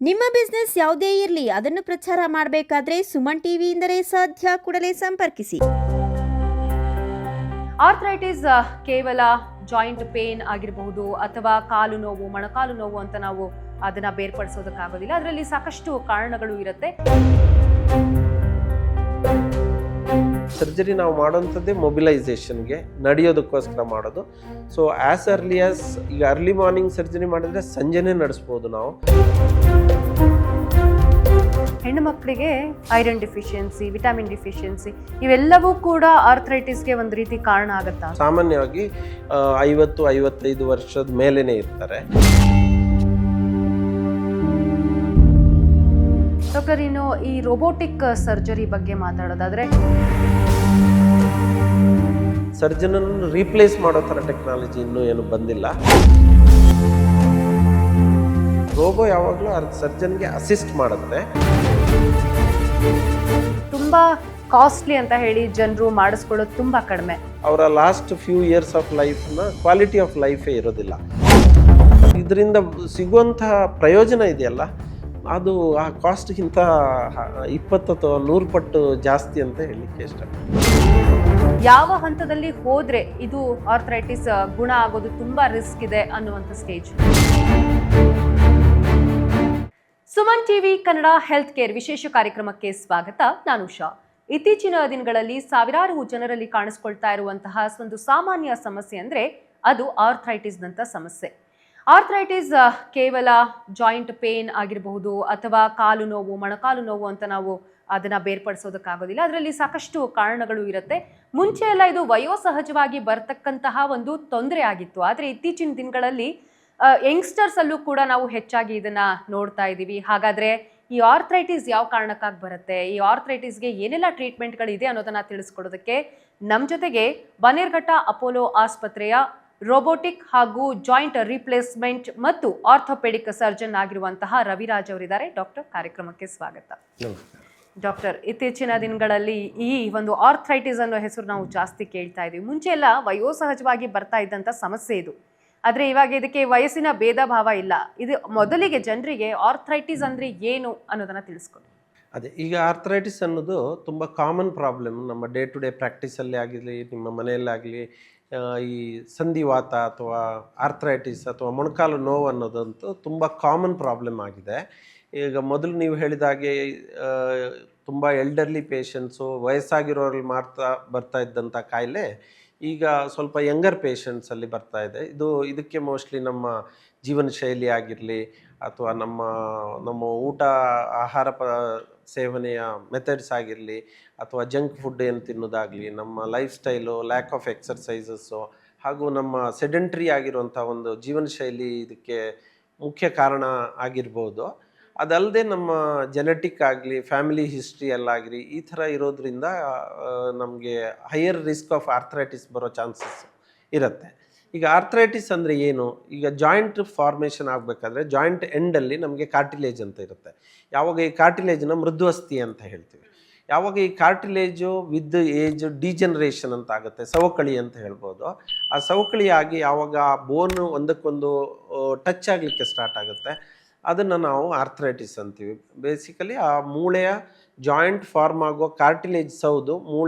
ನಿಮ್ಮ ಬಿಸ್ನೆಸ್ ಯಾವುದೇ ಇರಲಿ ಅದನ್ನು ಪ್ರಚಾರ ಮಾಡಬೇಕಾದ್ರೆ ಸುಮನ್ ಟಿವಿಯಿಂದಲೇ ಸಾಧ್ಯ. ಕೂಡಲೇ ಸಂಪರ್ಕಿಸಿ. ಆರ್ಥರೈಟಿಸ್ ಕೇವಲ ಜಾಯಿಂಟ್ ಪೇನ್ ಆಗಿರಬಹುದು ಅಥವಾ ಕಾಲು ನೋವು, ಮೊಣಕಾಲು ನೋವು ಅಂತ ನಾವು ಅದನ್ನ ಬೇರ್ಪಡಿಸೋದಕ್ಕಾಗೋದಿಲ್ಲ. ಅದರಲ್ಲಿ ಸಾಕಷ್ಟು ಕಾರಣಗಳು ಇರುತ್ತೆ. ಸರ್ಜರಿ ನಾವು ಮಾಡೋಂಥದ್ದೇ ಮೊಬಿಲೈಸೇಷನ್ಗೆ, ನಡೆಯೋದಕ್ಕೋಸ್ಕರ ಮಾಡೋದು. ಸೊ ಆ್ಯಸ್ ಅರ್ಲಿ ಆಸ್ ಈಗ ಅರ್ಲಿ ಮಾರ್ನಿಂಗ್ ಸರ್ಜರಿ ಮಾಡಿದ್ರೆ ಸಂಜೆನೇ ನಡೆಸ್ಬೋದು ನಾವು. ಹೆಣ್ಣು ಮಕ್ಕಳಿಗೆ ಐರನ್ ಡಿಫಿಷಿಯನ್ಸಿ, ವಿಟಮಿನ್ ಡಿಫಿಷಿಯನ್ಸಿ ಇವೆಲ್ಲವೂ ಕೂಡ ಆರ್ಥರೈಟಿಸ್ಗೆ ಒಂದು ರೀತಿ ಕಾರಣ ಆಗುತ್ತಾ? ಸಾಮಾನ್ಯವಾಗಿ 50-55 ವರ್ಷದ ಮೇಲೇನೆ ಇರ್ತಾರೆ. ಡಾಕ್ಟರ್, ಇನ್ನು ಈ ರೋಬೋಟಿಕ್ ಸರ್ಜರಿ ಬಗ್ಗೆ ಮಾತಾಡೋದಾದ್ರೆ, ಸರ್ಜನನ್ನು ರೀಪ್ಲೇಸ್ ಮಾಡೋ ಥರ ಟೆಕ್ನಾಲಜಿ ಇನ್ನೂ ಏನು ಬಂದಿಲ್ಲ. ರೋಬೋ ಯಾವಾಗಲೂ ಸರ್ಜನ್ಗೆ ಅಸಿಸ್ಟ್ ಮಾಡುತ್ತೆ. ತುಂಬಾ ಕಾಸ್ಟ್ಲಿ ಅಂತ ಹೇಳಿ ಜನರು ಮಾಡಿಸ್ಕೊಳ್ಳೋದು ತುಂಬಾ ಕಡಿಮೆ. ಅವರ ಲಾಸ್ಟ್ ಫ್ಯೂ ಇಯರ್ಸ್ ಆಫ್ ಲೈಫ್ನ ಕ್ವಾಲಿಟಿ ಆಫ್ ಲೈಫೇ ಇರೋದಿಲ್ಲ. ಇದರಿಂದ ಸಿಗುವಂತಹ ಪ್ರಯೋಜನ ಇದೆಯಲ್ಲ, ಅದು ಆ ಕಾಸ್ಟ್ಗಿಂತ 20 ಅಥವಾ 100 ಪಟ್ಟು ಜಾಸ್ತಿ ಅಂತ ಹೇಳಲಿಕ್ಕೆ ಇಷ್ಟ. ಯಾವ ಹಂತದಲ್ಲಿ ಹೋದ್ರೆ ಇದು ಆರ್ಥರೈಟಿಸ್ ಗುಣ ಆಗೋದು ತುಂಬಾ ರಿಸ್ಕ್ ಇದೆ ಅನ್ನುವಂಥ stage? Suman TV Kannada health care ವಿಶೇಷ ಕಾರ್ಯಕ್ರಮಕ್ಕೆ ಸ್ವಾಗತ. ನಾನು ಉಷಾ. ಇತ್ತೀಚಿನ ದಿನಗಳಲ್ಲಿ ಸಾವಿರಾರು ಜನರಲ್ಲಿ ಕಾಣಿಸ್ಕೊಳ್ತಾ ಇರುವಂತಹ ಒಂದು ಸಾಮಾನ್ಯ ಸಮಸ್ಯೆ ಅಂದ್ರೆ ಅದು ಆರ್ಥರೈಟಿಸ್ ನಂತ ಸಮಸ್ಯೆ. ಆರ್ಥರೈಟಿಸ್ ಕೇವಲ ಜಾಯಿಂಟ್ ಪೇನ್ ಆಗಿರಬಹುದು ಅಥವಾ ಕಾಲು ನೋವು, ಮೊಣಕಾಲು ನೋವು ಅಂತ ನಾವು ಅದನ್ನ ಬೇರ್ಪಡಿಸೋದಕ್ಕಾಗೋದಿಲ್ಲ. ಅದರಲ್ಲಿ ಸಾಕಷ್ಟು ಕಾರಣಗಳು ಇರುತ್ತೆ. ಮುಂಚೆ ಎಲ್ಲ ಇದು ವಯೋಸಹಜವಾಗಿ ಬರ್ತಕ್ಕಂತಹ ಒಂದು ತೊಂದರೆ ಆಗಿತ್ತು. ಆದರೆ ಇತ್ತೀಚಿನ ದಿನಗಳಲ್ಲಿ ಯಂಗ್ಸ್ಟರ್ಸ್ ಅಲ್ಲೂ ಕೂಡ ನಾವು ಹೆಚ್ಚಾಗಿ ಇದನ್ನ ನೋಡ್ತಾ ಇದ್ದೀವಿ. ಹಾಗಾದ್ರೆ ಈ ಆರ್ಥರೈಟಿಸ್ ಯಾವ ಕಾರಣಕ್ಕಾಗಿ ಬರುತ್ತೆ, ಈ ಆರ್ಥರೈಟಿಸ್ಗೆ ಏನೆಲ್ಲ ಟ್ರೀಟ್ಮೆಂಟ್ಗಳಿದೆ ಅನ್ನೋದನ್ನ ತಿಳಿಸ್ಕೊಡೋದಕ್ಕೆ ನಮ್ಮ ಜೊತೆಗೆ ಬನ್ನೇರ್ಘಟ್ಟ ಅಪೋಲೋ ಆಸ್ಪತ್ರೆಯ ರೋಬೋಟಿಕ್ ಹಾಗೂ ಜಾಯಿಂಟ್ ರಿಪ್ಲೇಸ್ಮೆಂಟ್ ಮತ್ತು ಆರ್ಥೋಪೆಡಿಕ್ ಸರ್ಜನ್ ಆಗಿರುವಂತಹ ರವಿರಾಜ್ ಅವರಿದ್ದಾರೆ. ಡಾಕ್ಟರ್, ಕಾರ್ಯಕ್ರಮಕ್ಕೆ ಸ್ವಾಗತ. ಡಾಕ್ಟರ್, ಇತ್ತೀಚಿನ ದಿನಗಳಲ್ಲಿ ಈ ಒಂದು ಆರ್ಥರೈಟಿಸ್ ಅನ್ನೋ ಹೆಸರು ನಾವು ಜಾಸ್ತಿ ಕೇಳ್ತಾ ಇದ್ದೀವಿ. ಮುಂಚೆ ಎಲ್ಲ ವಯೋಸಹಜವಾಗಿ ಬರ್ತಾ ಇದ್ದಂಥ ಸಮಸ್ಯೆ ಇದು. ಆದರೆ ಇವಾಗ ಇದಕ್ಕೆ ವಯಸ್ಸಿನ ಭೇದ ಭಾವ ಇಲ್ಲ. ಇದು ಮೊದಲಿಗೆ ಜನರಿಗೆ ಆರ್ಥರೈಟಿಸ್ ಅಂದರೆ ಏನು ಅನ್ನೋದನ್ನು ತಿಳಿಸ್ಕೊಡಿ. ಅದೇ, ಈಗ ಆರ್ಥರೈಟಿಸ್ ಅನ್ನೋದು ತುಂಬ ಕಾಮನ್ ಪ್ರಾಬ್ಲಮ್. ನಮ್ಮ ಡೇ ಟು ಡೇ ಪ್ರಾಕ್ಟೀಸಲ್ಲಿ ಆಗಿರಲಿ, ನಿಮ್ಮ ಮನೆಯಲ್ಲಾಗಲಿ, ಈ ಸಂಧಿವಾತ ಅಥವಾ ಆರ್ಥರೈಟಿಸ್ ಅಥವಾ ಮೊಣಕಾಲು ನೋವು ಅನ್ನೋದಂತೂ ತುಂಬ ಕಾಮನ್ ಪ್ರಾಬ್ಲಮ್ ಆಗಿದೆ. ಈಗ ಮೊದಲು ನೀವು ಹೇಳಿದಾಗೆ ತುಂಬ ಎಲ್ಡರ್ಲಿ ಪೇಷಂಟ್ಸು, ವಯಸ್ಸಾಗಿರೋರಲ್ಲಿ ಬರ್ತಾ ಇದ್ದಂಥ ಕಾಯಿಲೆ ಈಗ ಸ್ವಲ್ಪ ಯಂಗರ್ ಪೇಷಂಟ್ಸಲ್ಲಿ ಬರ್ತಾ ಇದೆ. ಇದಕ್ಕೆ ಮೋಸ್ಟ್ಲಿ ನಮ್ಮ ಜೀವನ ಶೈಲಿ ಆಗಿರಲಿ ಅಥವಾ ನಮ್ಮ ಊಟ ಆಹಾರ ಸೇವನೆಯ ಮೆಥಡ್ಸ್ ಆಗಿರಲಿ ಅಥವಾ ಜಂಕ್ ಫುಡ್ ಏನು ತಿನ್ನೋದಾಗಲಿ, ನಮ್ಮ ಲೈಫ್ ಸ್ಟೈಲು, ಲ್ಯಾಕ್ ಆಫ್ ಎಕ್ಸರ್ಸೈಸಸ್ಸು ಹಾಗೂ ನಮ್ಮ ಸೆಡೆಂಟ್ರಿ ಆಗಿರುವಂಥ ಒಂದು ಜೀವನ ಶೈಲಿ ಇದಕ್ಕೆ ಮುಖ್ಯ ಕಾರಣ ಆಗಿರ್ಬೋದು. ಅದಲ್ಲದೆ ನಮ್ಮ ಜೆನೆಟಿಕ್ ಆಗಲಿ, ಫ್ಯಾಮಿಲಿ ಹಿಸ್ಟ್ರಿಯಲ್ಲಾಗಲಿ ಈ ಥರ ಇರೋದ್ರಿಂದ ನಮಗೆ ಹೈಯರ್ ರಿಸ್ಕ್ ಆಫ್ ಆರ್ಥರೈಟಿಸ್ ಬರೋ ಚಾನ್ಸಸ್ ಇರುತ್ತೆ. ಈಗ ಆರ್ಥರೈಟಿಸ್ ಅಂದರೆ ಏನು? ಈಗ ಜಾಯಿಂಟ್ ಫಾರ್ಮೇಷನ್ ಆಗಬೇಕಾದ್ರೆ ಜಾಯಿಂಟ್ ಎಂಡಲ್ಲಿ ನಮಗೆ ಕಾರ್ಟಿಲೇಜ್ ಅಂತ ಇರುತ್ತೆ. ಯಾವಾಗ ಈ ಕಾರ್ಟಿಲೇಜ್ನ ಮೃದುವಸ್ಥಿ ಅಂತ ಹೇಳ್ತೀವಿ. ಯಾವಾಗ ಈ ಕಾರ್ಟಿಲೇಜು ವಿತ್ ಏಜ್ ಡಿಜನರೇಷನ್ ಅಂತ ಆಗುತ್ತೆ, ಸವಕಳಿ ಅಂತ ಹೇಳ್ಬೋದು. ಆ ಸವಕಳಿ ಆಗಿ ಯಾವಾಗ ಆ ಬೋನು ಒಂದಕ್ಕೊಂದು ಟಚ್ ಆಗಲಿಕ್ಕೆ ಸ್ಟಾರ್ಟ್ ಆಗುತ್ತೆ, ಅದನ್ನು ನಾವು ಆರ್ಥರೈಟಿಸ್ ಅಂತೀವಿ. ಬೇಸಿಕಲಿ ಆ ಮೂಳೆಯ ಜಾಯಿಂಟ್ ಫಾರ್ಮ್ ಆಗೋ ಕಾರ್ಟಿಲೇಜ್ ಸೌದು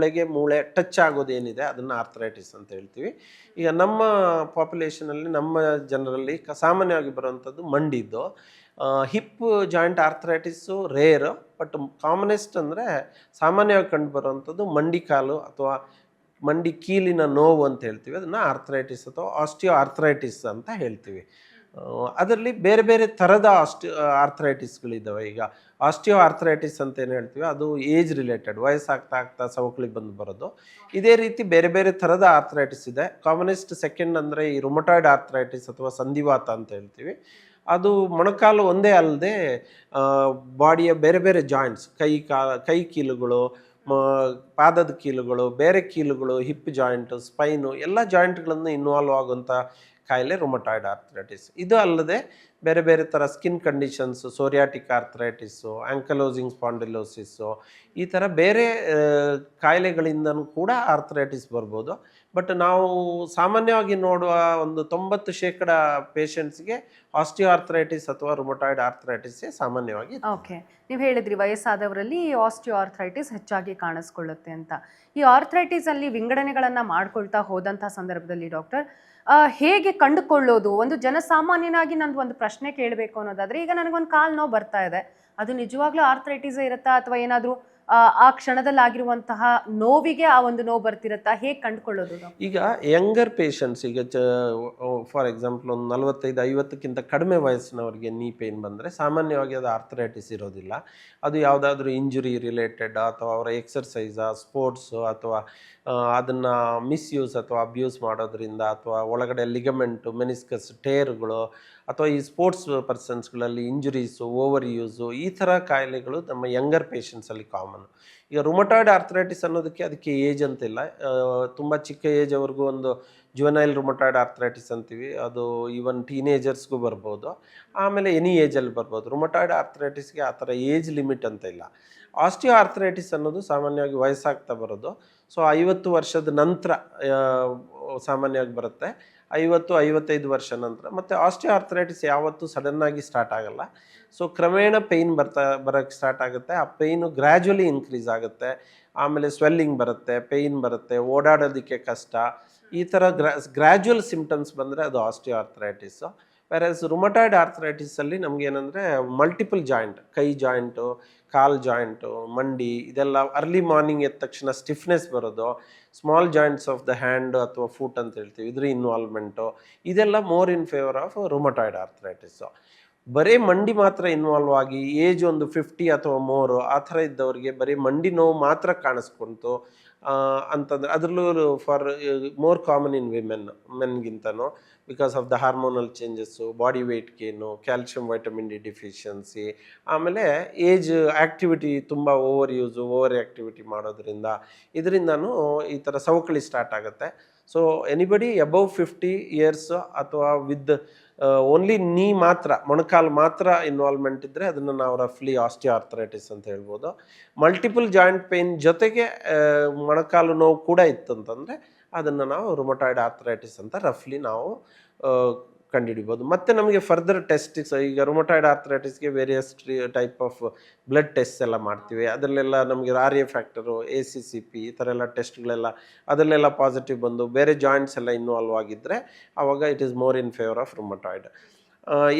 ಮೂಳೆ ಟಚ್ ಆಗೋದೇನಿದೆ ಅದನ್ನು ಆರ್ಥರೈಟಿಸ್ ಅಂತ ಹೇಳ್ತೀವಿ. ಈಗ ನಮ್ಮ ಪಾಪ್ಯುಲೇಷನಲ್ಲಿ, ನಮ್ಮ ಜನರಲ್ಲಿ ಸಾಮಾನ್ಯವಾಗಿ ಬರುವಂಥದ್ದು ಮಂಡಿದ್ದು. Hip joint arthritis rare, but commonest ಅಂದರೆ ಸಾಮಾನ್ಯವಾಗಿ ಕಂಡು ಬರುವಂಥದ್ದು ಮಂಡಿ ಕಾಲು ಅಥವಾ ಮಂಡಿ ಕೀಲಿನ ನೋವು ಅಂತ ಹೇಳ್ತೀವಿ. ಅದನ್ನು ಆರ್ಥರೈಟಿಸ್ ಅಥವಾ ಆಸ್ಟಿಯೋ ಆರ್ಥರೈಟಿಸ್ ಅಂತ ಹೇಳ್ತೀವಿ. ಅದರಲ್ಲಿ ಬೇರೆ ಬೇರೆ ಥರದ ಆರ್ಥರೈಟಿಸ್ಗಳಿದ್ದಾವೆ. ಈಗ ಆಸ್ಟಿಯೋ ಆರ್ಥರೈಟಿಸ್ ಅಂತ ಏನು ಹೇಳ್ತೀವಿ ಅದು ಏಜ್ ರಿಲೇಟೆಡ್, ವಯಸ್ಸಾಗ್ತಾ ಸವಕಳಿಗೆ ಬರೋದು. ಇದೇ ರೀತಿ ಬೇರೆ ಬೇರೆ ಥರದ ಆರ್ಥರೈಟಿಸ್ ಇದೆ. ಕಾಮನೆಸ್ಟ್ ಸೆಕೆಂಡ್ ಅಂದರೆ ಈ ರುಮಟಾಯ್ಡ್ ಆರ್ಥರೈಟಿಸ್ ಅಥವಾ ಸಂಧಿವಾತ ಅಂತ ಹೇಳ್ತೀವಿ. ಅದು ಮೊಣಕಾಲು ಒಂದೇ ಅಲ್ಲದೆ ಬಾಡಿಯ ಬೇರೆ ಬೇರೆ ಜಾಯಿಂಟ್ಸ್, ಕೈ ಕೀಲುಗಳು, ಪಾದದ ಕೀಲುಗಳು, ಬೇರೆ ಕೀಲುಗಳು, ಹಿಪ್ ಜಾಯಿಂಟು, ಸ್ಪೈನು ಎಲ್ಲ ಜಾಯಿಂಟ್ಗಳನ್ನು ಇನ್ವಾಲ್ವ್ ಆಗುವಂಥ ಕಾಯಿಲೆ ರುಮಟಾಯ್ಡ್ ಆರ್ಥರೈಟಿಸ್. ಇದು ಅಲ್ಲದೆ ಬೇರೆ ಬೇರೆ ಥರ ಸ್ಕಿನ್ ಕಂಡೀಷನ್ಸು, ಸೋರಿಯಾಟಿಕ್ ಆರ್ಥರೈಟಿಸ್ಸು, ಆ್ಯಂಕಲೋಸಿಂಗ್ ಸ್ಪಾಂಡಿಲೋಸಿಸ್ಸು, ಈ ಥರ ಬೇರೆ ಕಾಯಿಲೆಗಳಿಂದನೂ ಕೂಡ ಆರ್ಥರೈಟಿಸ್ ಬರ್ಬೋದು. ಬಟ್ ನಾವು ಸಾಮಾನ್ಯವಾಗಿ ನೋಡುವ ಒಂದು 90% ಪೇಷಂಟ್ಸ್ಗೆ ಆಸ್ಟಿಯೋಆರ್ಥರೈಟಿಸ್ ಅಥವಾ ರುಮಟಾಯ್ಡ್ ಆರ್ಥರೈಟಿಸ್ ಸಾಮಾನ್ಯವಾಗಿ ಓಕೆ, ನೀವು ಹೇಳಿದ್ರಿ ವಯಸ್ಸಾದವರಲ್ಲಿ ಆಸ್ಟಿಯೋ ಆರ್ಥರೈಟಿಸ್ ಹೆಚ್ಚಾಗಿ ಕಾಣಿಸ್ಕೊಳ್ಳುತ್ತೆ ಅಂತ. ಈ ಆರ್ಥರೈಟಿಸ್ ಅಲ್ಲಿ ವಿಂಗಡಣೆಗಳನ್ನ ಮಾಡ್ಕೊಳ್ತಾ ಹೋದಂಥ ಸಂದರ್ಭದಲ್ಲಿ ಡಾಕ್ಟರ್ ಹೇಗೆ ಕಂಡುಕೊಳ್ಳೋದು? ಒಂದು ಜನಸಾಮಾನ್ಯನಾಗಿ ನಂದು ಒಂದು ಪ್ರಶ್ನೆ ಕೇಳಬೇಕು ಅನ್ನೋದಾದ್ರೆ, ಈಗ ನನಗೊಂದು ಕಾಲು ನೋವು ಬರ್ತಾ ಇದೆ, ಅದು ನಿಜವಾಗ್ಲೂ ಆರ್ಥರೈಟಿಸ್ ಇರುತ್ತಾ ಅಥವಾ ಏನಾದರೂ ಆ ಕ್ಷಣದಲ್ಲಿ ಆಗಿರುವಂತಹ ನೋವಿಗೆ ಆ ಒಂದು ನೋವು ಬರ್ತಿರತ್ತಾ? ಹೇಗೆ ಕಂಡುಕೊಳ್ಳೋದು? ಈಗ ಯಂಗರ್ ಪೇಷಂಟ್ಸ್, ಈಗ ಫಾರ್ ಎಕ್ಸಾಂಪಲ್ ಒಂದು 45-50ಕ್ಕಿಂತ ಕಡಿಮೆ ವಯಸ್ಸಿನವರಿಗೆ ನೀ ಪೇನ್ ಬಂದರೆ ಸಾಮಾನ್ಯವಾಗಿ ಅದು ಆರ್ಥರೈಟಿಸ್ ಇರೋದಿಲ್ಲ. ಅದು ಯಾವುದಾದ್ರೂ ಇಂಜುರಿ ರಿಲೇಟೆಡ್ ಅಥವಾ ಅವರ ಎಕ್ಸರ್ಸೈಸಾ, ಸ್ಪೋರ್ಟ್ಸು, ಅಥವಾ ಅದನ್ನು ಮಿಸ್ಯೂಸ್ ಅಥವಾ ಅಬ್ಯೂಸ್ ಮಾಡೋದ್ರಿಂದ, ಅಥವಾ ಒಳಗಡೆ ಲಿಗಮೆಂಟು, ಮೆನಿಸ್ಕಸ್ ಟೇರ್ಗಳು, ಅಥವಾ ಈ ಸ್ಪೋರ್ಟ್ಸ್ ಪರ್ಸನ್ಸ್ಗಳಲ್ಲಿ ಇಂಜುರೀಸು, ಓವರ್ ಯೂಸು, ಈ ಥರ ಕಾಯಿಲೆಗಳು ನಮ್ಮ ಯಂಗರ್ ಪೇಷಂಟ್ಸಲ್ಲಿ ಕಾಮನ್. ಈಗ ರುಮಟಾಯ್ಡ್ ಆರ್ಥರೈಟಿಸ್ ಅನ್ನೋದಕ್ಕೆ ಅದಕ್ಕೆ ಏಜ್ ಅಂತಿಲ್ಲ. ತುಂಬ ಚಿಕ್ಕ ಏಜವ್ರಿಗೂ ಒಂದು ಜುವೆನೈಲ್ ರುಮಟಾಯ್ಡ್ ಆರ್ಥರೈಟಿಸ್ ಅಂತೀವಿ, ಅದು ಈವನ್ ಟೀನೇಜರ್ಸ್ಗೂ ಬರ್ಬೋದು, ಆಮೇಲೆ ಎನಿ ಏಜಲ್ಲಿ ಬರ್ಬೋದು. ರುಮಟಾಯ್ಡ್ ಆರ್ಥರೈಟಿಸ್ಗೆ ಆ ಥರ ಏಜ್ ಲಿಮಿಟ್ ಅಂತ ಇಲ್ಲ. ಆಸ್ಟಿಯೋ ಆರ್ಥರೈಟಿಸ್ ಅನ್ನೋದು ಸಾಮಾನ್ಯವಾಗಿ ವಯಸ್ಸಾಗ್ತಾ ಬರೋದು. ಸೊ 50 ವರ್ಷದ ನಂತರ ಸಾಮಾನ್ಯವಾಗಿ ಬರುತ್ತೆ, 50-55 ವರ್ಷ ನಂತರ. ಮತ್ತು ಆಸ್ಟಿಯೋ ಆರ್ಥರೈಟಿಸ್ ಯಾವತ್ತೂ ಸಡನ್ನಾಗಿ ಸ್ಟಾರ್ಟ್ ಆಗಲ್ಲ. ಸೊ ಕ್ರಮೇಣ ಪೇಯ್ನ್ ಬರೋಕ್ಕೆ ಸ್ಟಾರ್ಟ್ ಆಗುತ್ತೆ. ಆ ಪೇಯ್ನು ಗ್ರ್ಯಾಜುವಲಿ ಇನ್ಕ್ರೀಸ್ ಆಗುತ್ತೆ, ಆಮೇಲೆ ಸ್ವೆಲ್ಲಿಂಗ್ ಬರುತ್ತೆ, ಪೇಯ್ನ್ ಬರುತ್ತೆ, ಓಡಾಡೋದಕ್ಕೆ ಕಷ್ಟ, ಈ ಥರ ಗ್ರ್ಯಾಜುವಲ್ ಸಿಮ್ಟಮ್ಸ್ ಬಂದರೆ ಅದು ಆಸ್ಟಿಯೋ ಆರ್ಥರೈಟಿಸ್ಸು. ವೆರಸ್ ರುಮಟಾಯ್ಡ್ ಆರ್ಥರೈಟಿಸಲ್ಲಿ ನಮಗೇನೆಂದರೆ ಮಲ್ಟಿಪಲ್ ಜಾಯಿಂಟ್, ಕೈ ಜಾಯಿಂಟು, ಕಾಲು ಜಾಯಿಂಟು, ಮಂಡಿ, ಇದೆಲ್ಲ ಅರ್ಲಿ ಮಾರ್ನಿಂಗ್ ಎದ್ದ ತಕ್ಷಣ ಸ್ಟಿಫ್ನೆಸ್ ಬರೋದು, small joints of the hand ಅಥವಾ ಫುಟ್ ಅಂತ ಹೇಳ್ತೀವಿ, ಇದ್ರ ಇನ್ವಾಲ್ವ್ಮೆಂಟು, ಇದೆಲ್ಲ more in favour of rheumatoid arthritis. ಬರೀ ಮಂಡಿ ಮಾತ್ರ ಇನ್ವಾಲ್ವ್ ಆಗಿ ಏಜ್ ಒಂದು 50 ಅಥವಾ ಮೋರು ಆ ಥರ ಇದ್ದವರಿಗೆ ಬರೀ ಮಂಡಿ ನೋವು ಮಾತ್ರ ಕಾಣಿಸ್ಕೊಂತು ಅಂತಂದರೆ, ಅದರಲ್ಲೂ ಫಾರ್ ಮೋರ್ ಕಾಮನ್ ಇನ್ ಮೆನ್ಗಿಂತನೂ, because of the hormonal changes, body weight gain, calcium vitamin D deficiency, ಆಮೇಲೆ ಏಜ್ ಆ್ಯಕ್ಟಿವಿಟಿ ತುಂಬ ಓವರ್ ಯೂಸು, ಓವರ್ ಆ್ಯಕ್ಟಿವಿಟಿ ಮಾಡೋದ್ರಿಂದ ಇದರಿಂದನೂ ಈ ಥರ ಸವಕಳಿ ಸ್ಟಾರ್ಟ್ ಆಗುತ್ತೆ. ಸೊ ಎನಿಬಡಿ ಅಬೌವ್ 50 ಇಯರ್ಸ್ ಅಥವಾ ವಿತ್ ಓನ್ಲಿ ನೀ ಮಾತ್ರ, ಮೊಣಕಾಲು ಮಾತ್ರ ಇನ್ವಾಲ್ವ್ಮೆಂಟ್ ಇದ್ದರೆ ಅದನ್ನು ನಾವು ರಫ್ಲಿ ಆಸ್ಟಿಯೋ ಆರ್ಥರೈಟಿಸ್ ಅಂತ ಹೇಳ್ಬೋದು. ಮಲ್ಟಿಪಲ್ ಜಾಯಿಂಟ್ ಪೇಯ್ನ್ ಜೊತೆಗೆ ಮೊಣಕಾಲು ನೋವು ಕೂಡ ಇತ್ತು ಅಂತಂದರೆ ಅದನ್ನು ನಾವು ರುಮಟಾಯ್ಡ್ ಆರ್ಥರೈಟಿಸ್ ಅಂತ ರಫ್ಲಿ ನಾವು ಕಂಡುಹಿಡಿಬೋದು. ಮತ್ತು ನಮಗೆ ಫರ್ದರ್ ಟೆಸ್ಟಿಸ್, ಈಗ ರುಮಟಾಯ್ಡ್ ಆರ್ಥರೈಟಿಸ್ಗೆ various type of blood test ಎಲ್ಲ ಮಾಡ್ತೀವಿ. ಅದರಲ್ಲೆಲ್ಲ ನಮಗೆ RA ಫ್ಯಾಕ್ಟರು, ACCP, ಈ ಥರ ಎಲ್ಲ ಟೆಸ್ಟ್ಗಳೆಲ್ಲ ಅದರಲ್ಲೆಲ್ಲ ಪಾಸಿಟಿವ್ ಬಂದು ಬೇರೆ ಜಾಯಿಂಟ್ಸ್ ಎಲ್ಲ ಇನ್ವಾಲ್ವ್ ಆಗಿದ್ದರೆ ಆವಾಗ it is more in favour of rheumatoid.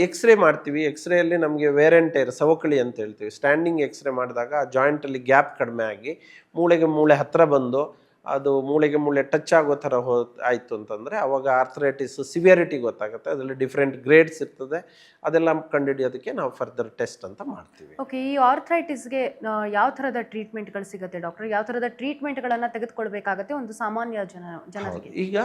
X-ray ಮಾಡ್ತೀವಿ. ಎಕ್ಸ್ರೇಯಲ್ಲಿ ನಮಗೆ ವೇರ್ ಆ್ಯಂಡ್ ಟೇರ್, ಸವಕಳಿ ಅಂತ ಹೇಳ್ತೀವಿ. ಸ್ಟ್ಯಾಂಡಿಂಗ್ ಎಕ್ಸ್ರೇ ಮಾಡಿದಾಗ ಆ ಜಾಯಿಂಟಲ್ಲಿ ಗ್ಯಾಪ್ ಕಡಿಮೆ ಆಗಿ ಮೂಳೆಗೆ ಮೂಳೆ ಹತ್ತಿರ ಬಂದು ಅದು ಮೂಳೆಗೆ ಮೂಳೆ ಟಚ್ ಆಗೋ ಥರ ಆಯಿತು ಅಂತಂದರೆ ಆವಾಗ ಆರ್ಥರೈಟಿಸ್ ಸಿವಿಯರಿಟಿ ಗೊತ್ತಾಗುತ್ತೆ. ಅದರಲ್ಲಿ ಡಿಫ್ರೆಂಟ್ ಗ್ರೇಡ್ಸ್ ಇರ್ತದೆ, ಅದೆಲ್ಲ ಕಂಡುಹಿಡಿಯೋದಕ್ಕೆ ನಾವು ಫರ್ದರ್ ಟೆಸ್ಟ್ ಅಂತ ಮಾಡ್ತೀವಿ. ಓಕೆ, ಈ ಆರ್ಥರೈಟಿಸ್ಗೆ ಯಾವ ಥರದ ಟ್ರೀಟ್ಮೆಂಟ್ಗಳು ಸಿಗುತ್ತೆ ಡಾಕ್ಟರ್? ಯಾವ ಥರದ ಟ್ರೀಟ್ಮೆಂಟ್ಗಳನ್ನು ತೆಗೆದುಕೊಳ್ಬೇಕಾಗತ್ತೆ ಒಂದು ಸಾಮಾನ್ಯ ಜನರಿಗೆ? ಈಗ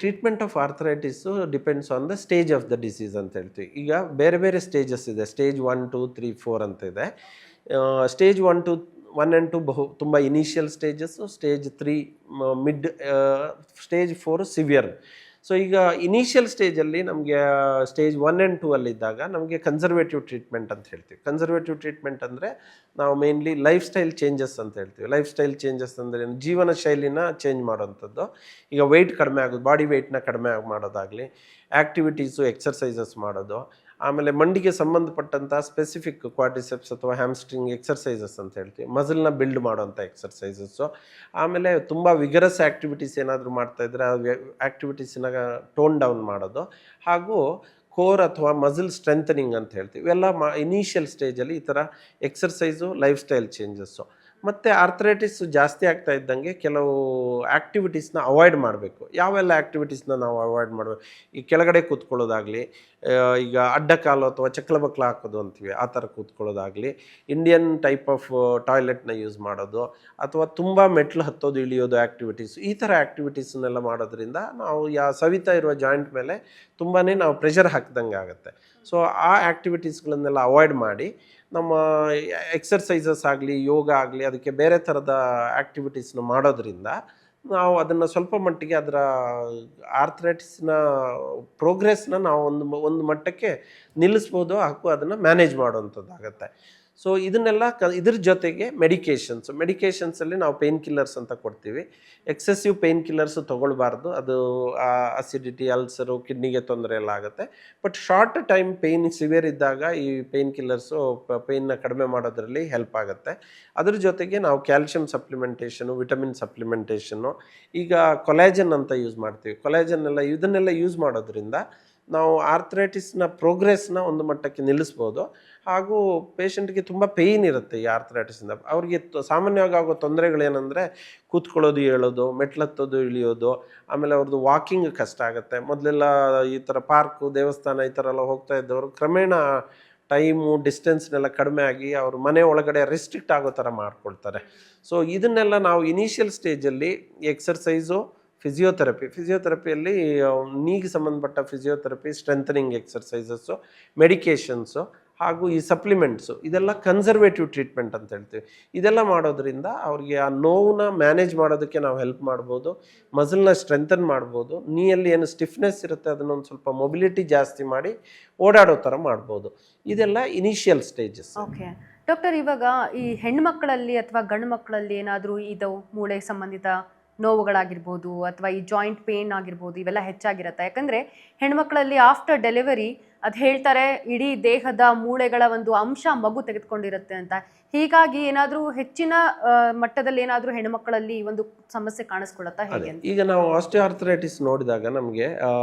treatment of arthritis depends on the stage of the disease ಅಂತ ಹೇಳ್ತೀವಿ. ಈಗ ಬೇರೆ ಬೇರೆ ಸ್ಟೇಜಸ್ ಇದೆ, ಸ್ಟೇಜ್ 1, 2, 3, 4 ಅಂತ ಇದೆ. ಸ್ಟೇಜ್ 1 and 2 ತುಂಬ initial stages, stage 3 mid, stage 4 severe. So ಈಗ ಇನಿಷಿಯಲ್ ಸ್ಟೇಜಲ್ಲಿ ನಮಗೆ ಸ್ಟೇಜ್ 1 and 2 ಅಲ್ಲಿದ್ದಾಗ ನಮಗೆ ಕನ್ಸರ್ವೇಟಿವ್ ಟ್ರೀಟ್ಮೆಂಟ್ ಅಂತ ಹೇಳ್ತೀವಿ. ಕನ್ಸರ್ವೇಟಿವ್ ಟ್ರೀಟ್ಮೆಂಟ್ ಅಂದರೆ ನಾವು ಮೇನ್ಲಿ ಲೈಫ್ ಸ್ಟೈಲ್ ಚೇಂಜಸ್ ಅಂತ ಹೇಳ್ತೀವಿ. ಲೈಫ್ ಸ್ಟೈಲ್ ಚೇಂಜಸ್ ಅಂದರೆ ಜೀವನ ಶೈಲಿನ ಚೇಂಜ್ ಮಾಡೋವಂಥದ್ದು. ಈಗ ವೆಯ್ಟ್ ಕಡಿಮೆ ಆಗೋದು, ಬಾಡಿ ವೆಯ್ಟ್ನ ಕಡಿಮೆ ಮಾಡೋದಾಗಲಿ, ಆ್ಯಕ್ಟಿವಿಟೀಸು, ಎಕ್ಸರ್ಸೈಸಸ್ ಮಾಡೋದು, ಆಮೇಲೆ ಮಂಡಿಗೆ ಸಂಬಂಧಪಟ್ಟಂಥ ಸ್ಪೆಸಿಫಿಕ್ ಕ್ವಾಡ್ರಿಸೆಪ್ಸ್ ಅಥವಾ ಹ್ಯಾಮ್ಸ್ಟ್ರಿಂಗ್ ಎಕ್ಸರ್ಸೈಸಸ್ ಅಂತ ಹೇಳ್ತೀವಿ, ಮಸಲ್ನ ಬಿಲ್ಡ್ ಮಾಡೋಂಥ ಎಕ್ಸರ್ಸೈಸಸ್ಸು. ಆಮೇಲೆ ತುಂಬ ವಿಗರಸ್ ಆ್ಯಕ್ಟಿವಿಟೀಸ್ ಏನಾದರೂ ಮಾಡ್ತಾಯಿದ್ರೆ ಆ ಆ್ಯಕ್ಟಿವಿಟೀಸನ್ನ ಟೋನ್ ಡೌನ್ ಮಾಡೋದು, ಹಾಗೂ ಕೋರ್ ಅಥವಾ ಮಸಲ್ ಸ್ಟ್ರೆಂಥನಿಂಗ್ ಅಂತ ಹೇಳ್ತೀವಿ. ಇವೆಲ್ಲ ಇನಿಷಿಯಲ್ ಸ್ಟೇಜಲ್ಲಿ ಈ ಥರ ಎಕ್ಸರ್ಸೈಸು, ಲೈಫ್ ಸ್ಟೈಲ್ ಚೇಂಜಸ್ಸು. ಮತ್ತು ಆರ್ಥರೈಟಿಸ್ ಜಾಸ್ತಿ ಆಗ್ತಾ ಇದ್ದಂಗೆ ಕೆಲವು ಆ್ಯಕ್ಟಿವಿಟೀಸ್ನ ಅವಾಯ್ಡ್ ಮಾಡಬೇಕು. ಯಾವೆಲ್ಲ ಆ್ಯಕ್ಟಿವಿಟೀಸ್ನ ನಾವು ಅವಾಯ್ಡ್ ಮಾಡಬೇಕು? ಈ ಕೆಳಗಡೆ ಕೂತ್ಕೊಳ್ಳೋದಾಗಲಿ, ಈಗ ಅಡ್ಡ ಕಾಲು ಅಥವಾ ಚಕ್ಲಬಕ್ಲ ಹಾಕೋದು ಅಂತೀವಿ, ಆ ಥರ ಕೂತ್ಕೊಳ್ಳೋದಾಗಲಿ, ಇಂಡಿಯನ್ ಟೈಪ್ ಆಫ್ ಟಾಯ್ಲೆಟ್ನ ಯೂಸ್ ಮಾಡೋದು, ಅಥವಾ ತುಂಬ ಮೆಟ್ಲು ಹತ್ತೋದು ಇಳಿಯೋದು ಆ್ಯಕ್ಟಿವಿಟೀಸ್, ಈ ಥರ ಆ್ಯಕ್ಟಿವಿಟೀಸನ್ನೆಲ್ಲ ಮಾಡೋದ್ರಿಂದ ನಾವು ಸವಿತಾ ಇರುವ ಜಾಯಿಂಟ್ ಮೇಲೆ ತುಂಬಾ ನಾವು ಪ್ರೆಷರ್ ಹಾಕ್ದಂಗೆ ಆಗುತ್ತೆ. ಸೊ ಆ ಆ್ಯಕ್ಟಿವಿಟೀಸ್ಗಳನ್ನೆಲ್ಲ ಅವಾಯ್ಡ್ ಮಾಡಿ ನಮ್ಮ ಎಕ್ಸರ್ಸೈಸಸ್ ಆಗಲಿ, ಯೋಗ ಆಗಲಿ, ಅದಕ್ಕೆ ಬೇರೆ ಥರದ ಆ್ಯಕ್ಟಿವಿಟೀಸ್ನ ಮಾಡೋದ್ರಿಂದ ನಾವು ಅದನ್ನು ಸ್ವಲ್ಪ ಮಟ್ಟಿಗೆ ಅದರ ಆರ್ಥರೈಟಿಸ್ನ ಪ್ರೋಗ್ರೆಸ್ನ ನಾವು ಒಂದು ಮಟ್ಟಕ್ಕೆ ನಿಲ್ಲಿಸ್ಬೋದು, ಹಾಗೂ ಅದನ್ನು ಮ್ಯಾನೇಜ್ ಮಾಡುವಂಥದ್ದಾಗತ್ತೆ. ಸೊ ಇದನ್ನೆಲ್ಲ ಇದ್ರ ಜೊತೆಗೆ ಮೆಡಿಕೇಷನ್ಸಲ್ಲಿ ನಾವು ಪೇನ್ ಕಿಲ್ಲರ್ಸ್ ಅಂತ ಕೊಡ್ತೀವಿ. ಎಕ್ಸೆಸಿವ್ ಪೇನ್ ಕಿಲ್ಲರ್ಸು ತೊಗೊಳ್ಬಾರ್ದು, ಅದು ಅಸಿಡಿಟಿ, ಅಲ್ಸರು, ಕಿಡ್ನಿಗೆ ತೊಂದರೆ ಎಲ್ಲ ಆಗುತ್ತೆ. But short time pain severe ಇದ್ದಾಗ ಈ ಪೇನ್ ಕಿಲ್ಲರ್ಸು ಪೇಯ್ನ ಕಡಿಮೆ ಮಾಡೋದ್ರಲ್ಲಿ ಹೆಲ್ಪ್ ಆಗುತ್ತೆ. ಅದ್ರ ಜೊತೆಗೆ ನಾವು ಕ್ಯಾಲ್ಶಿಯಂ ಸಪ್ಲಿಮೆಂಟೇಷನು, ವಿಟಮಿನ್ ಸಪ್ಲಿಮೆಂಟೇಷನ್ನು, ಈಗ ಕೊಲಾಜನ್ ಅಂತ ಯೂಸ್ ಮಾಡ್ತೀವಿ. ಇದನ್ನೆಲ್ಲ ಯೂಸ್ ಮಾಡೋದ್ರಿಂದ ನಾವು ಆರ್ಥ್ರೈಟಿಸ್ನ ಪ್ರೋಗ್ರೆಸ್ನ ಒಂದು ಮಟ್ಟಕ್ಕೆ ನಿಲ್ಲಿಸ್ಬೋದು. ಹಾಗೂ ಪೇಷಂಟ್ಗೆ ತುಂಬ ಪೇಯ್ನ್ ಇರುತ್ತೆ ಈ ಆರ್ಥ್ರೈಟಿಸಿಂದ. ಅವ್ರಿಗೆ ಸಾಮಾನ್ಯವಾಗಿ ಆಗೋ ತೊಂದರೆಗಳೇನೆಂದರೆ ಕೂತ್ಕೊಳ್ಳೋದು, ಹೇಳೋದು, ಮೆಟ್ಲತ್ತೋದು, ಇಳಿಯೋದು, ಆಮೇಲೆ ಅವ್ರದ್ದು ವಾಕಿಂಗ್ ಕಷ್ಟ ಆಗುತ್ತೆ. ಮೊದಲೆಲ್ಲ ಈ ಥರ ಪಾರ್ಕು, ದೇವಸ್ಥಾನ ಈ ಥರ ಎಲ್ಲ ಹೋಗ್ತಾ ಇದ್ದವರು ಕ್ರಮೇಣ ಟೈಮು, ಡಿಸ್ಟೆನ್ಸ್ನೆಲ್ಲ ಕಡಿಮೆ ಆಗಿ ಅವರು ಮನೆ ಒಳಗಡೆ ರೆಸ್ಟ್ರಿಕ್ಟ್ ಆಗೋ ಥರ ಮಾಡ್ಕೊಳ್ತಾರೆ. ಸೊ ಇದನ್ನೆಲ್ಲ ನಾವು ಇನಿಷಿಯಲ್ ಸ್ಟೇಜಲ್ಲಿ ಎಕ್ಸರ್ಸೈಸು, ಫಿಸಿಯೋಥೆರಪಿಯಲ್ಲಿ ನೀಗೆ ಸಂಬಂಧಪಟ್ಟ ಫಿಸಿಯೋಥೆರಪಿ, ಸ್ಟ್ರೆಂಥನಿಂಗ್ ಎಕ್ಸರ್ಸೈಸಸ್ಸು, ಮೆಡಿಕೇಷನ್ಸು ಹಾಗೂ ಈ ಸಪ್ಲಿಮೆಂಟ್ಸು, ಇದೆಲ್ಲ ಕನ್ಸರ್ವೇಟಿವ್ ಟ್ರೀಟ್ಮೆಂಟ್ ಅಂತ ಹೇಳ್ತೀವಿ. ಇದೆಲ್ಲ ಮಾಡೋದ್ರಿಂದ ಅವ್ರಿಗೆ ಆ ನೋವನ್ನ ಮ್ಯಾನೇಜ್ ಮಾಡೋದಕ್ಕೆ ನಾವು ಹೆಲ್ಪ್ ಮಾಡ್ಬೋದು, ಮಸಲ್ನ ಸ್ಟ್ರೆಂಥನ್ ಮಾಡ್ಬೋದು, ನೀಯಲ್ಲಿ ಏನು ಸ್ಟಿಫ್ನೆಸ್ ಇರುತ್ತೆ ಅದನ್ನೊಂದು ಸ್ವಲ್ಪ ಮೊಬಿಲಿಟಿ ಜಾಸ್ತಿ ಮಾಡಿ ಓಡಾಡೋ ಥರ ಮಾಡ್ಬೋದು. ಇದೆಲ್ಲ ಇನಿಷಿಯಲ್ ಸ್ಟೇಜಸ್. ಓಕೆ ಡಾಕ್ಟರ್, ಇವಾಗ ಈ ಹೆಣ್ಮಕ್ಳಲ್ಲಿ ಅಥವಾ ಗಂಡು ಮಕ್ಕಳಲ್ಲಿ ಏನಾದರೂ ಇದು ಮೂಳೆ ಸಂಬಂಧಿತ ನೋವುಗಳಾಗಿರ್ಬೋದು ಅಥವಾ ಈ ಜಾಯಿಂಟ್ ಪೇನ್ ಆಗಿರ್ಬೋದು, ಇವೆಲ್ಲ ಹೆಚ್ಚಾಗಿರುತ್ತೆ. ಯಾಕಂದರೆ ಹೆಣ್ಮಕ್ಳಲ್ಲಿ ಆಫ್ಟರ್ ಡೆಲಿವರಿ ಅದು ಹೇಳ್ತಾರೆ ಇಡೀ ದೇಹದ ಮೂಳೆಗಳ ಒಂದು ಅಂಶ ಮಗು ತೆಗೆದುಕೊಂಡಿರುತ್ತೆ ಅಂತ. ಹೀಗಾಗಿ ಏನಾದರೂ ಹೆಚ್ಚಿನ ಮಟ್ಟದಲ್ಲಿ ಏನಾದರೂ ಹೆಣ್ಮಕ್ಳಲ್ಲಿ ಒಂದು ಸಮಸ್ಯೆ ಕಾಣಿಸ್ಕೊಳ್ಳುತ್ತಾ ಹೇಗೆ? ಈಗ ನಾವು ಆಸ್ಟಿಯೋಆರ್ಥರೈಟಿಸ್ ನೋಡಿದಾಗ ನಮಗೆ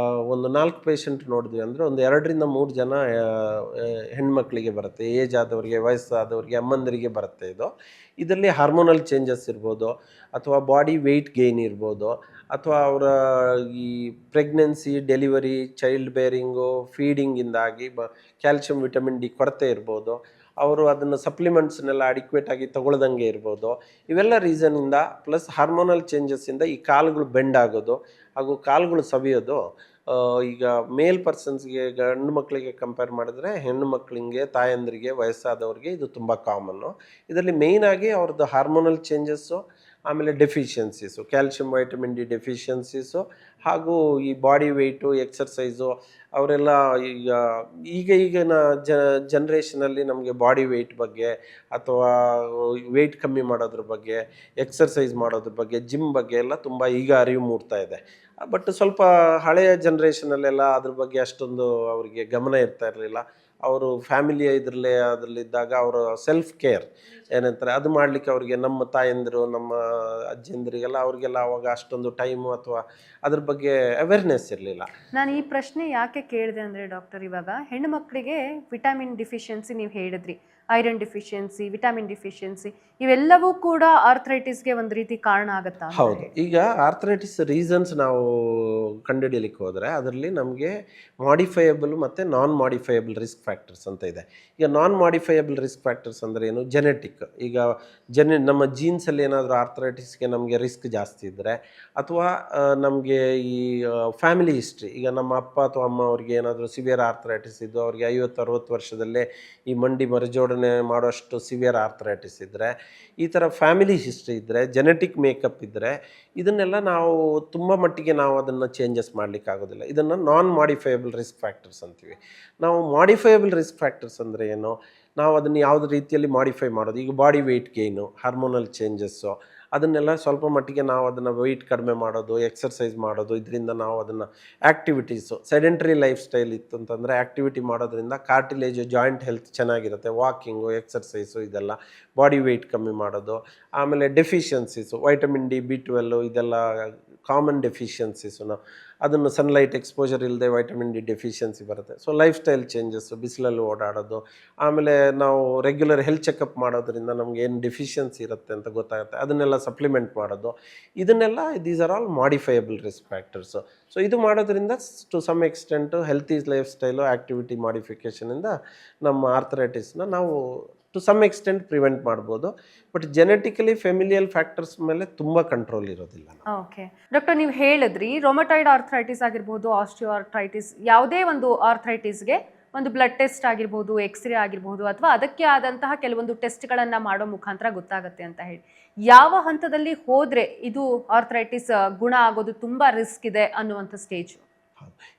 ಒಂದು 4 ಪೇಷಂಟ್ ನೋಡಿದ್ವಿ ಅಂದರೆ ಒಂದು 2 ರಿಂದ 3 ಜನ ಹೆಣ್ಮಕ್ಳಿಗೆ ಬರುತ್ತೆ, ಏಜ್ ಆದವರಿಗೆ, ವಯಸ್ಸಾದವರಿಗೆ, ಅಮ್ಮಂದರಿಗೆ ಬರುತ್ತೆ. ಇದರಲ್ಲಿ ಹಾರ್ಮೋನಲ್ ಚೇಂಜಸ್ ಇರ್ಬೋದು, ಅಥವಾ ಬಾಡಿ ವೆಯ್ಟ್ ಗೇನ್ ಇರ್ಬೋದು, ಅಥವಾ ಅವರ ಈ ಪ್ರೆಗ್ನೆನ್ಸಿ, ಡೆಲಿವರಿ, ಚೈಲ್ಡ್ ಬೇರಿಂಗು, ಫೀಡಿಂಗಿಂದಾಗಿ ಕ್ಯಾಲ್ಶಿಯಂ, ವಿಟಮಿನ್ ಡಿ ಕೊರತೆ ಇರ್ಬೋದು, ಅವರು ಅದನ್ನು ಸಪ್ಲಿಮೆಂಟ್ಸ್ನೆಲ್ಲ ಅಡಿಕ್ವೇಟಾಗಿ ತಗೊಳ್ದಂಗೆ ಇರ್ಬೋದು. ಇವೆಲ್ಲ ರೀಸನ್ನಿಂದ ಪ್ಲಸ್ ಹಾರ್ಮೋನಲ್ ಚೇಂಜಸ್ಸಿಂದ ಈ ಕಾಲುಗಳು ಬೆಂಡ್ ಆಗೋದು ಹಾಗೂ ಕಾಲುಗಳು ಸವಿಯೋದು ಈಗ ಮೇಲ್ ಪರ್ಸನ್ಸ್ಗೆ, ಗಂಡು ಮಕ್ಕಳಿಗೆ ಕಂಪೇರ್ ಮಾಡಿದ್ರೆ ಹೆಣ್ಣು ಮಕ್ಕಳಿಗೆ, ತಾಯಂದ್ರಿಗೆ, ವಯಸ್ಸಾದವ್ರಿಗೆ ಇದು ತುಂಬ ಕಾಮನ್ನು. ಇದರಲ್ಲಿ ಮೇಯ್ನಾಗಿ ಅವ್ರದ್ದು ಹಾರ್ಮೋನಲ್ ಚೇಂಜಸ್ಸು, ಆಮೇಲೆ ಡೆಫಿಷಿಯನ್ಸೀಸು, ಕ್ಯಾಲ್ಶಿಯಂ, ವೈಟಮಿನ್ ಡಿ ಡೆಫಿಷಿಯನ್ಸೀಸು, ಹಾಗೂ ಈ ಬಾಡಿ ವೆಯ್ಟು, ಎಕ್ಸರ್ಸೈಸು, ಅವರೆಲ್ಲ ಈಗಿನ ಜನ್ರೇಷನಲ್ಲಿ ನಮಗೆ ಬಾಡಿ ವೆಯ್ಟ್ ಬಗ್ಗೆ ಅಥವಾ ವೆಯ್ಟ್ ಕಮ್ಮಿ ಮಾಡೋದ್ರ ಬಗ್ಗೆ, ಎಕ್ಸರ್ಸೈಸ್ ಮಾಡೋದ್ರ ಬಗ್ಗೆ, ಜಿಮ್ ಬಗ್ಗೆ ಎಲ್ಲ ತುಂಬ ಈಗ ಅರಿವು ಮೂಡ್ತಾ ಇದೆ. ಬಟ್ ಸ್ವಲ್ಪ ಹಳೆಯ ಜನ್ರೇಷನಲ್ಲೆಲ್ಲ ಅದ್ರ ಬಗ್ಗೆ ಅಷ್ಟೊಂದು ಅವರಿಗೆ ಗಮನ ಇರ್ತಾ ಇರಲಿಲ್ಲ. ಅವರು ಫ್ಯಾಮಿಲಿಯ ಅದರಲ್ಲಿದ್ದಾಗ ಅವರು ಸೆಲ್ಫ್ ಕೇರ್ ಏನಂತಾರೆ ಅದು ಮಾಡಲಿಕ್ಕೆ ಅವ್ರಿಗೆ, ನಮ್ಮ ತಾಯಂದಿರು, ನಮ್ಮ ಅಜ್ಜಿಯಂದಿರಿಗೆಲ್ಲ ಅವ್ರಿಗೆಲ್ಲ ಅವಾಗ ಅಷ್ಟೊಂದು ಟೈಮು ಅಥವಾ ಅದ್ರ ಬಗ್ಗೆ ಅವೇರ್ನೆಸ್ ಇರಲಿಲ್ಲ. ನಾನು ಈ ಪ್ರಶ್ನೆ ಯಾಕೆ ಕೇಳಿದೆ ಅಂದರೆ ಡಾಕ್ಟರ್, ಇವಾಗ ಹೆಣ್ಣು ಮಕ್ಕಳಿಗೆ ವಿಟಮಿನ್ ಡಿಫಿಷಿಯನ್ಸಿ ನೀವು ಹೇಳಿದ್ರಿ, ಐರನ್ ಡಿಫಿಷಿಯನ್ಸಿ, ವಿಟಮಿನ್ ಡಿಫಿಷಿಯನ್ಸಿ, ಇವೆಲ್ಲವೂ ಕೂಡ ಆರ್ಥ್ರೈಟಿಸ್ಗೆ ಒಂದು ರೀತಿ ಕಾರಣ ಆಗುತ್ತಾ? ಹೌದು. ಈಗ ಆರ್ಥ್ರೈಟಿಸ್ ರೀಸನ್ಸ್ ನಾವು ಕಂಡುಹಿಡಿಯಲಿಕ್ಕೆ ಹೋದರೆ ಅದರಲ್ಲಿ ನಮಗೆ ಮಾಡಿಫೈಯಬಲ್ ಮತ್ತು ನಾನ್ ಮಾಡಿಫೈಯಬಲ್ ರಿಸ್ಕ್ ಫ್ಯಾಕ್ಟರ್ಸ್ ಅಂತ ಇದೆ. ಈಗ ನಾನ್ ಮಾಡಿಫೈಯಬಲ್ ರಿಸ್ಕ್ ಫ್ಯಾಕ್ಟರ್ಸ್ ಅಂದರೆ ಏನು? ಜೆನೆಟಿಕ್. ಈಗ ನಮ್ಮ ಜೀನ್ಸಲ್ಲಿ ಏನಾದರೂ ಆರ್ಥ್ರೈಟಿಸ್ಗೆ ನಮಗೆ ರಿಸ್ಕ್ ಜಾಸ್ತಿ ಇದ್ದರೆ, ಅಥವಾ ನಮಗೆ ಈ ಫ್ಯಾಮಿಲಿ ಹಿಸ್ಟ್ರಿ, ಈಗ ನಮ್ಮ ಅಪ್ಪ ಅಥವಾ ಅಮ್ಮ ಅವ್ರಿಗೆ ಏನಾದರೂ ಸಿವಿಯರ್ ಆರ್ಥ್ರೈಟಿಸ್ ಇದ್ದು ಅವ್ರಿಗೆ 50-60 ವರ್ಷದಲ್ಲೇ ಈ ಮಂಡಿ ಮರುಜೋಡಣೆ ಮಾಡೋಷ್ಟು ಸಿವಿಯರ್ ಆರ್ಥ್ರೈಟಿಸ್ ಇದ್ದರೆ, ಈ ಥರ ಫ್ಯಾಮಿಲಿ ಹಿಸ್ಟ್ರಿ ಇದ್ದರೆ, ಜೆನೆಟಿಕ್ ಮೇಕಪ್ ಇದ್ದರೆ, ಇದನ್ನೆಲ್ಲ ನಾವು ತುಂಬ ಮಟ್ಟಿಗೆ ನಾವು ಅದನ್ನು ಚೇಂಜಸ್ ಮಾಡಲಿಕ್ಕಾಗೋದಿಲ್ಲ. ಇದನ್ನು ನಾನ್ ಮಾಡಿಫೈಯಬಲ್ ರಿಸ್ಕ್ ಫ್ಯಾಕ್ಟರ್ಸ್ ಅಂತೀವಿ. ನಾವು ಮಾಡಿಫೈಯಬಲ್ ರಿಸ್ಕ್ ಫ್ಯಾಕ್ಟರ್ಸ್ ಅಂದರೆ ಏನು? ನಾವು ಅದನ್ನು ಯಾವುದೇ ರೀತಿಯಲ್ಲಿ ಮಾಡಿಫೈ ಮಾಡೋದು. ಈಗ body weight gain, hormonal changes, ಅದನ್ನೆಲ್ಲ ಸ್ವಲ್ಪ ಮಟ್ಟಿಗೆ ನಾವು ಅದನ್ನು ವೆಯ್ಟ್ ಕಡಿಮೆ ಮಾಡೋದು, ಎಕ್ಸರ್ಸೈಸ್ ಮಾಡೋದು, ಇದರಿಂದ ನಾವು ಅದನ್ನು ಆ್ಯಕ್ಟಿವಿಟೀಸು, ಸೆಡೆಂಟ್ರಿ ಲೈಫ್ ಸ್ಟೈಲ್ ಇತ್ತು ಅಂತಂದರೆ ಆ್ಯಕ್ಟಿವಿಟಿ ಮಾಡೋದ್ರಿಂದ ಕಾರ್ಟಿಲೇಜು, ಜಾಯಿಂಟ್ ಹೆಲ್ತ್ ಚೆನ್ನಾಗಿರುತ್ತೆ. ವಾಕಿಂಗು, ಎಕ್ಸರ್ಸೈಸು, ಇದೆಲ್ಲ ಬಾಡಿ ವೆಯ್ಟ್ ಕಮ್ಮಿ ಮಾಡೋದು. ಆಮೇಲೆ ಡೆಫಿಷಿಯನ್ಸೀಸು, ವೈಟಮಿನ್ ಡಿ, B12 ಇದೆಲ್ಲ ಕಾಮನ್ ಡೆಫಿಷಿಯನ್ಸೀಸು. ನಾವು ಅದನ್ನು ಸನ್ಲೈಟ್ ಎಕ್ಸ್ಪೋಜರ್ ಇಲ್ಲದೆ ವೈಟಮಿನ್ ಡಿ ಡೆಫಿಷಿಯನ್ಸಿ ಬರುತ್ತೆ. ಸೊ ಲೈಫ್ ಸ್ಟೈಲ್ ಚೇಂಜಸ್ಸು, ಬಿಸಿಲಲ್ಲಿ ಓಡಾಡೋದು, ಆಮೇಲೆ ನಾವು ರೆಗ್ಯುಲರ್ ಹೆಲ್ತ್ ಚೆಕಪ್ ಮಾಡೋದ್ರಿಂದ ನಮ್ಗೆ ಏನು ಡೆಫಿಷಿಯನ್ಸಿ ಇರುತ್ತೆ ಅಂತ ಗೊತ್ತಾಗುತ್ತೆ, ಅದನ್ನೆಲ್ಲ ಸಪ್ಲಿಮೆಂಟ್ ಮಾಡೋದು. ಇದನ್ನೆಲ್ಲ these are all modifiable risk factors. So ಇದು ಮಾಡೋದ್ರಿಂದ to some extent healthy lifestyle, activity ಮಾಡಿಫಿಕೇಷನಿಂದ ನಮ್ಮ ಆರ್ಥ್ರೈಟಿಸ್ನ ನಾವು ಟು ಸಮ್ ಎಕ್ಸ್ಟೆಂಟ್ ಪ್ರಿವೆಂಟ್ ಮಾಡ್ಬೋದು. ಬಟ್ ಜೆನೆಟಿಕಲಿ ಫೆಮಿಲಿಯಲ್ ಫ್ಯಾಕ್ಟರ್ಸ್ ಮೇಲೆ ತುಂಬ ಕಂಟ್ರೋಲ್ ಇರೋದಿಲ್ಲ. ಓಕೆ ಡಾಕ್ಟರ್, ನೀವು ಹೇಳಿದ್ರಿ ರೊಮಟಾಯ್ಡ್ ಆರ್ಥ್ರೈಟಿಸ್ ಆಗಿರ್ಬೋದು, ಆಸ್ಟಿಯೋಆರ್ಥ್ರೈಟಿಸ್, ಯಾವುದೇ ಒಂದು ಆರ್ಥ್ರೈಟಿಸ್ಗೆ ಒಂದು ಬ್ಲಡ್ ಟೆಸ್ಟ್ ಆಗಿರ್ಬೋದು, ಎಕ್ಸ್ರೇ ಆಗಿರ್ಬೋದು, ಅಥವಾ ಅದಕ್ಕೆ ಆದಂತಹ ಕೆಲವೊಂದು ಟೆಸ್ಟ್ಗಳನ್ನು ಮಾಡೋ ಮುಖಾಂತರ ಗೊತ್ತಾಗುತ್ತೆ ಅಂತ ಹೇಳಿ, ಯಾವ ಹಂತದಲ್ಲಿ ಹೋದರೆ ಇದು ಆರ್ಥ್ರೈಟಿಸ್ ಗುಣ ಆಗೋದು ತುಂಬ ರಿಸ್ಕ್ ಇದೆ ಅನ್ನುವಂಥ ಸ್ಟೇಜು?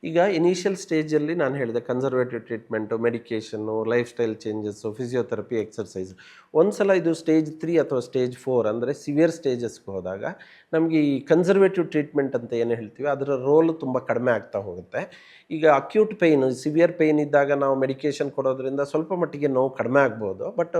ಈಗ ಇನಿಷಿಯಲ್ ಸ್ಟೇಜಲ್ಲಿ ನಾನು ಹೇಳಿದೆ conservative treatment, medication, life style changes, physiotherapy, exercise. ಒಂದ್ಸಲ ಇದು ಸ್ಟೇಜ್ 3 ಅಥವಾ ಸ್ಟೇಜ್ 4 ಅಂದರೆ ಸಿವಿಯರ್ ಸ್ಟೇಜಸ್ಗೆ ಹೋದಾಗ ನಮಗೆ ಈ ಕನ್ಸರ್ವೇಟಿವ್ ಟ್ರೀಟ್ಮೆಂಟ್ ಅಂತ ಏನು ಹೇಳ್ತೀವಿ ಅದರ ರೋಲು ತುಂಬ ಕಡಿಮೆ ಆಗ್ತಾ ಹೋಗುತ್ತೆ. ಈಗ ಅಕ್ಯೂಟ್ ಪೇಯ್ನ್, ಸಿವಿಯರ್ ಪೇಯ್ನ್ ಇದ್ದಾಗ ನಾವು ಮೆಡಿಕೇಷನ್ ಕೊಡೋದ್ರಿಂದ ಸ್ವಲ್ಪ ಮಟ್ಟಿಗೆ ನೋವು ಕಡಿಮೆ ಆಗ್ಬೋದು, ಬಟ್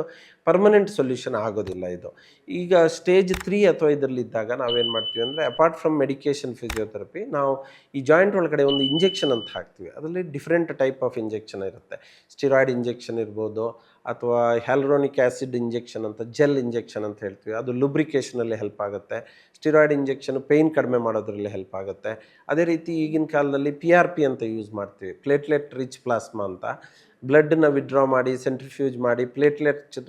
ಪರ್ಮನೆಂಟ್ ಸೊಲ್ಯೂಷನ್ ಆಗೋದಿಲ್ಲ ಇದು. ಈಗ ಸ್ಟೇಜ್ 3 ಅಥವಾ ಇದರಲ್ಲಿದ್ದಾಗ ನಾವೇನು ಮಾಡ್ತೀವಿ ಅಂದರೆ ಅಪಾರ್ಟ್ ಫ್ರಮ್ ಮೆಡಿಕೇಷನ್, ಫಿಸಿಯೋಥೆರಪಿ, ನಾವು ಈ ಜಾಯಿಂಟ್ ಒಳಗಡೆ ಒಂದು ಇಂಜೆಕ್ಷನ್ ಅಂತ ಹಾಕ್ತೀವಿ. ಅದರಲ್ಲಿ ಡಿಫ್ರೆಂಟ್ ಟೈಪ್ ಆಫ್ ಇಂಜೆಕ್ಷನ್ ಇರುತ್ತೆ. ಸ್ಟಿರಾಯ್ಡ್ ಇಂಜೆಕ್ಷನ್ ಇರ್ಬೋದು, ಅಥವಾ ಹ್ಯಾಲುರೋನಿಕ್ ಆ್ಯಸಿಡ್ ಇಂಜೆಕ್ಷನ್ ಅಂತ, ಜೆಲ್ ಇಂಜೆಕ್ಷನ್ ಅಂತ ಹೇಳ್ತೀವಿ, ಅದು ಲುಬ್ರಿಕೇಷನಲ್ಲಿ ಹೆಲ್ಪ್ ಆಗುತ್ತೆ. ಸ್ಟಿರಾಯ್ಡ್ ಇಂಜೆಕ್ಷನ್ ಪೇಯ್ನ್ ಕಡಿಮೆ ಮಾಡೋದ್ರಲ್ಲಿ ಹೆಲ್ಪ್ ಆಗುತ್ತೆ. ಅದೇ ರೀತಿ ಈಗಿನ ಕಾಲದಲ್ಲಿ PRP ಅಂತ ಯೂಸ್ ಮಾಡ್ತೀವಿ, ಪ್ಲೇಟ್ಲೆಟ್ ರಿಚ್ ಪ್ಲಾಸ್ಮಾ ಅಂತ. ಬ್ಲಡ್ನ ವಿಡ್ರಾ ಮಾಡಿ ಸೆಂಟ್ರಿಫ್ಯೂಜ್ ಮಾಡಿ ಪ್ಲೇಟ್ಲೆಟ್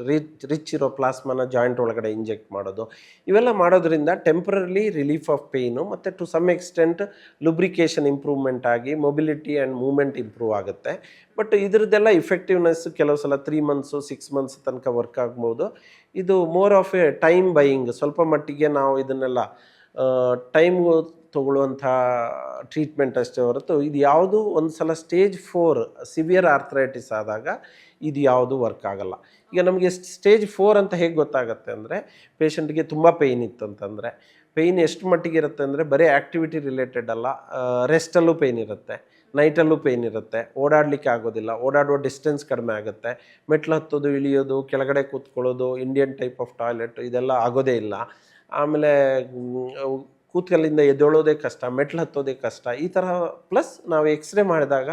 ರಿಚ್ ಇರೋ ಪ್ಲಾಸ್ಮಾನ ಜಾಯಿಂಟ್ ಒಳಗಡೆ ಇಂಜೆಕ್ಟ್ ಮಾಡೋದು. ಇವೆಲ್ಲ ಮಾಡೋದ್ರಿಂದ ಟೆಂಪ್ರರಿ ರಿಲೀಫ್ ಆಫ್ ಪೇಯ್ನು ಮತ್ತು ಟು ಸಮ್ ಎಕ್ಸ್ಟೆಂಟ್ ಲುಬ್ರಿಕೇಷನ್ ಇಂಪ್ರೂವ್ಮೆಂಟ್ ಆಗಿ ಮೊಬಿಲಿಟಿ ಆ್ಯಂಡ್ ಮೂವ್ಮೆಂಟ್ ಇಂಪ್ರೂವ್ ಆಗುತ್ತೆ. ಬಟ್ ಇದ್ರದ್ದೆಲ್ಲ ಇಫೆಕ್ಟಿವ್ನೆಸ್ ಕೆಲವು ಸಲ 3 ಮಂತ್ಸು 6 ಮಂತ್ಸ್ ತನಕ ವರ್ಕ್ ಆಗ್ಬೋದು. ಇದು more of A time buying. ಸ್ವಲ್ಪ ಮಟ್ಟಿಗೆ ನಾವು ಇದನ್ನೆಲ್ಲ ಟೈಮ್ ತೊಗೊಳ್ಳುವಂಥ ಟ್ರೀಟ್ಮೆಂಟ್ ಅಷ್ಟೇ ಹೊರತು ಇದು ಯಾವುದು ಒಂದು ಸಲ ಸ್ಟೇಜ್ 4 ಸಿವಿಯರ್ ಆರ್ಥರೈಟಿಸ್ ಆದಾಗ ಇದು ಯಾವುದು ವರ್ಕ್ ಆಗಲ್ಲ. ಈಗ ನಮಗೆ ಸ್ಟೇಜ್ 4 ಅಂತ ಹೇಗೆ ಗೊತ್ತಾಗುತ್ತೆ ಅಂದರೆ ಪೇಷಂಟ್ಗೆ ತುಂಬ ಪೇಯ್ನ್ ಇತ್ತಂತಂದರೆ, ಪೇಯ್ನ್ ಎಷ್ಟು ಮಟ್ಟಿಗೆ ಇರುತ್ತೆ ಅಂದರೆ ಬರೀ ಆ್ಯಕ್ಟಿವಿಟಿ ರಿಲೇಟೆಡ್ ಅಲ್ಲ, ರೆಸ್ಟಲ್ಲೂ ಪೇಯ್ನ್ ಇರುತ್ತೆ, ನೈಟಲ್ಲೂ ಪೇಯ್ನ್ ಇರುತ್ತೆ, ಓಡಾಡಲಿಕ್ಕೆ ಆಗೋದಿಲ್ಲ, ಓಡಾಡುವ ಡಿಸ್ಟೆನ್ಸ್ ಕಡಿಮೆ ಆಗುತ್ತೆ, ಮೆಟ್ಲು ಹತ್ತೋದು ಇಳಿಯೋದು, ಕೆಳಗಡೆ ಕೂತ್ಕೊಳ್ಳೋದು, ಇಂಡಿಯನ್ ಟೈಪ್ ಆಫ್ ಟಾಯ್ಲೆಟ್ ಇದೆಲ್ಲ ಆಗೋದೇ ಇಲ್ಲ. ಆಮೇಲೆ ಕೂತ್ಕಲ್ಲಿಂದ ಎದ್ದೇಳೋದೇ ಕಷ್ಟ, ಮೆಟ್ಲು ಹತ್ತೋದೇ ಕಷ್ಟ, ಈ ಥರ. ಪ್ಲಸ್ ನಾವು ಎಕ್ಸ್ರೇ ಮಾಡಿದಾಗ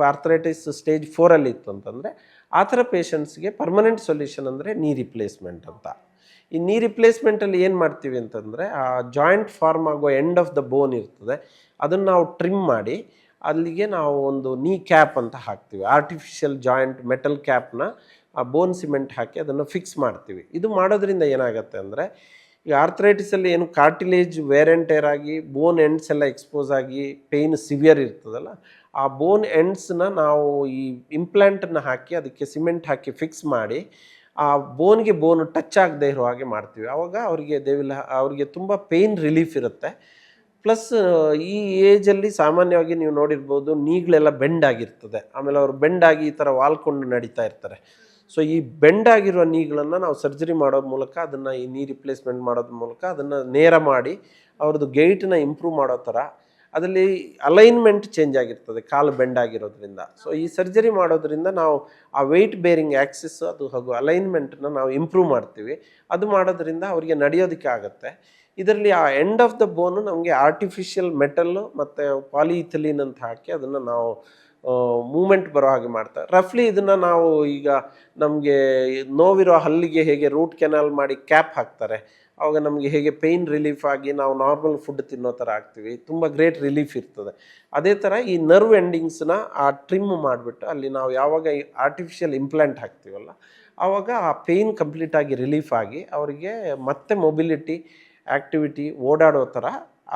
ಆರ್ಥರೈಟಿಸ್ ಸ್ಟೇಜ್ 4 ಇತ್ತು ಅಂತಂದರೆ ಆ ಥರ ಪೇಷಂಟ್ಸ್ಗೆ ಪರ್ಮನೆಂಟ್ ಸೊಲ್ಯೂಷನ್ ಅಂದರೆ ನೀ ರಿಪ್ಲೇಸ್ಮೆಂಟ್ ಅಂತ. ಈ ನೀ ರಿಪ್ಲೇಸ್ಮೆಂಟಲ್ಲಿ ಏನು ಮಾಡ್ತೀವಿ ಅಂತಂದರೆ ಆ ಜಾಯಿಂಟ್ ಫಾರ್ಮ್ ಆಗೋ ಎಂಡ್ ಆಫ್ ದ ಬೋನ್ ಇರ್ತದೆ, ಅದನ್ನು ನಾವು ಟ್ರಿಮ್ ಮಾಡಿ ಅಲ್ಲಿಗೆ ನಾವು ಒಂದು ನೀ ಕ್ಯಾಪ್ ಅಂತ ಹಾಕ್ತೀವಿ. ಆರ್ಟಿಫಿಷಿಯಲ್ ಜಾಯಿಂಟ್ ಮೆಟಲ್ ಕ್ಯಾಪ್ನ ಆ ಬೋನ್ ಸಿಮೆಂಟ್ ಹಾಕಿ ಅದನ್ನು ಫಿಕ್ಸ್ ಮಾಡ್ತೀವಿ. ಇದು ಮಾಡೋದ್ರಿಂದ ಏನಾಗುತ್ತೆ ಅಂದರೆ ಈ ಆರ್ಥರೈಟಿಸಲ್ಲಿ ಏನು ಕಾರ್ಟಿಲೇಜ್ ವೇರ್ ಆ್ಯಂಡ್ ಟೇರ್ ಆಗಿ ಬೋನ್ ಎಂಡ್ಸ್ ಎಲ್ಲ ಎಕ್ಸ್ಪೋಸ್ ಆಗಿ ಪೇಯ್ನ್ ಸಿವಿಯರ್ ಇರ್ತದಲ್ಲ, ಆ ಬೋನ್ ಎಂಡ್ಸ್ನ ನಾವು ಈ ಇಂಪ್ಲಾಂಟನ್ನು ಹಾಕಿ ಅದಕ್ಕೆ ಸಿಮೆಂಟ್ ಹಾಕಿ ಫಿಕ್ಸ್ ಮಾಡಿ ಆ ಬೋನ್ಗೆ ಬೋನ್ ಟಚ್ ಆಗದೆ ಇರೋ ಹಾಗೆ ಮಾಡ್ತೀವಿ. ಆವಾಗ ಅವರಿಗೆ ತುಂಬ ಪೇಯ್ನ್ ರಿಲೀಫ್ ಇರುತ್ತೆ. ಪ್ಲಸ್ ಈ ಏಜಲ್ಲಿ ಸಾಮಾನ್ಯವಾಗಿ ನೀವು ನೋಡಿರ್ಬೋದು ನೀಗಳೆಲ್ಲ ಬೆಂಡ್ ಆಗಿರ್ತದೆ, ಆಮೇಲೆ ಅವರು ಬೆಂಡ್ ಆಗಿ ಈ ಥರ ವಾಲ್ಕೊಂಡು ನಡೀತಾ ಇರ್ತಾರೆ. ಸೊ ಈ ಬೆಂಡ್ ಆಗಿರುವ ನೀಗಳನ್ನು ನಾವು ಸರ್ಜರಿ ಮಾಡೋದ್ರ ಮೂಲಕ ಅದನ್ನು ಈ ನೀ ರಿಪ್ಲೇಸ್ಮೆಂಟ್ ಮಾಡೋದ್ರ ಮೂಲಕ ಅದನ್ನು ನೇರ ಮಾಡಿ ಅವ್ರದ್ದು ಗೈಟನ್ನ ಇಂಪ್ರೂವ್ ಮಾಡೋ ಥರ, ಅದರಲ್ಲಿ ಅಲೈನ್ಮೆಂಟ್ ಚೇಂಜ್ ಆಗಿರ್ತದೆ ಕಾಲು ಬೆಂಡ್ ಆಗಿರೋದ್ರಿಂದ. ಸೊ ಈ ಸರ್ಜರಿ ಮಾಡೋದ್ರಿಂದ ನಾವು ಆ ವೆಯ್ಟ್ ಬೇರಿಂಗ್ ಆ್ಯಕ್ಸಿಸ್ ಅದು ಹಾಗೂ ಅಲೈನ್ಮೆಂಟನ್ನ ನಾವು ಇಂಪ್ರೂವ್ ಮಾಡ್ತೀವಿ. ಅದು ಮಾಡೋದ್ರಿಂದ ಅವರಿಗೆ ನಡೆಯೋದಕ್ಕೆ ಆಗುತ್ತೆ. ಇದರಲ್ಲಿ ಆ ಎಂಡ್ ಆಫ್ ದ ಬೋನು ನಮಗೆ ಆರ್ಟಿಫಿಷಿಯಲ್ ಮೆಟಲ್ಲು ಮತ್ತು ಪಾಲಿಇಥಿಲೀನ್ ಅಂತ ಹಾಕಿ ಅದನ್ನು ನಾವು ಮೂಮೆಂಟ್ ಬರೋ ಹಾಗೆ ಮಾಡ್ತಾರೆ. ರಫ್ಲಿ ಇದನ್ನು ನಾವು ಈಗ ನಮಗೆ ನೋವಿರೋ ಹಲ್ಲಿಗೆ ಹೇಗೆ ರೂಟ್ ಕೆನಾಲ್ ಮಾಡಿ ಕ್ಯಾಪ್ ಹಾಕ್ತಾರೆ, ಆವಾಗ ನಮಗೆ ಹೇಗೆ ಪೇಯ್ನ್ ರಿಲೀಫ್ ಆಗಿ ನಾವು ನಾರ್ಮಲ್ ಫುಡ್ ತಿನ್ನೋ ಥರ ಆಗ್ತೀವಿ, ತುಂಬ ಗ್ರೇಟ್ ರಿಲೀಫ್ ಇರ್ತದೆ. ಅದೇ ಥರ ಈ ನರ್ವ್ ಎಂಡಿಂಗ್ಸ್ನ ಆ ಟ್ರಿಮ್ ಮಾಡಿಬಿಟ್ಟು ಅಲ್ಲಿ ನಾವು ಯಾವಾಗ ಈ ಆರ್ಟಿಫಿಷಿಯಲ್ ಇಂಪ್ಲಾಂಟ್ ಹಾಕ್ತೀವಲ್ಲ ಆವಾಗ ಆ ಪೇಯ್ನ್ ಕಂಪ್ಲೀಟಾಗಿ ರಿಲೀಫ್ ಆಗಿ ಅವರಿಗೆ ಮತ್ತೆ ಮೊಬಿಲಿಟಿ, ಆ್ಯಕ್ಟಿವಿಟಿ, ಓಡಾಡೋ ಥರ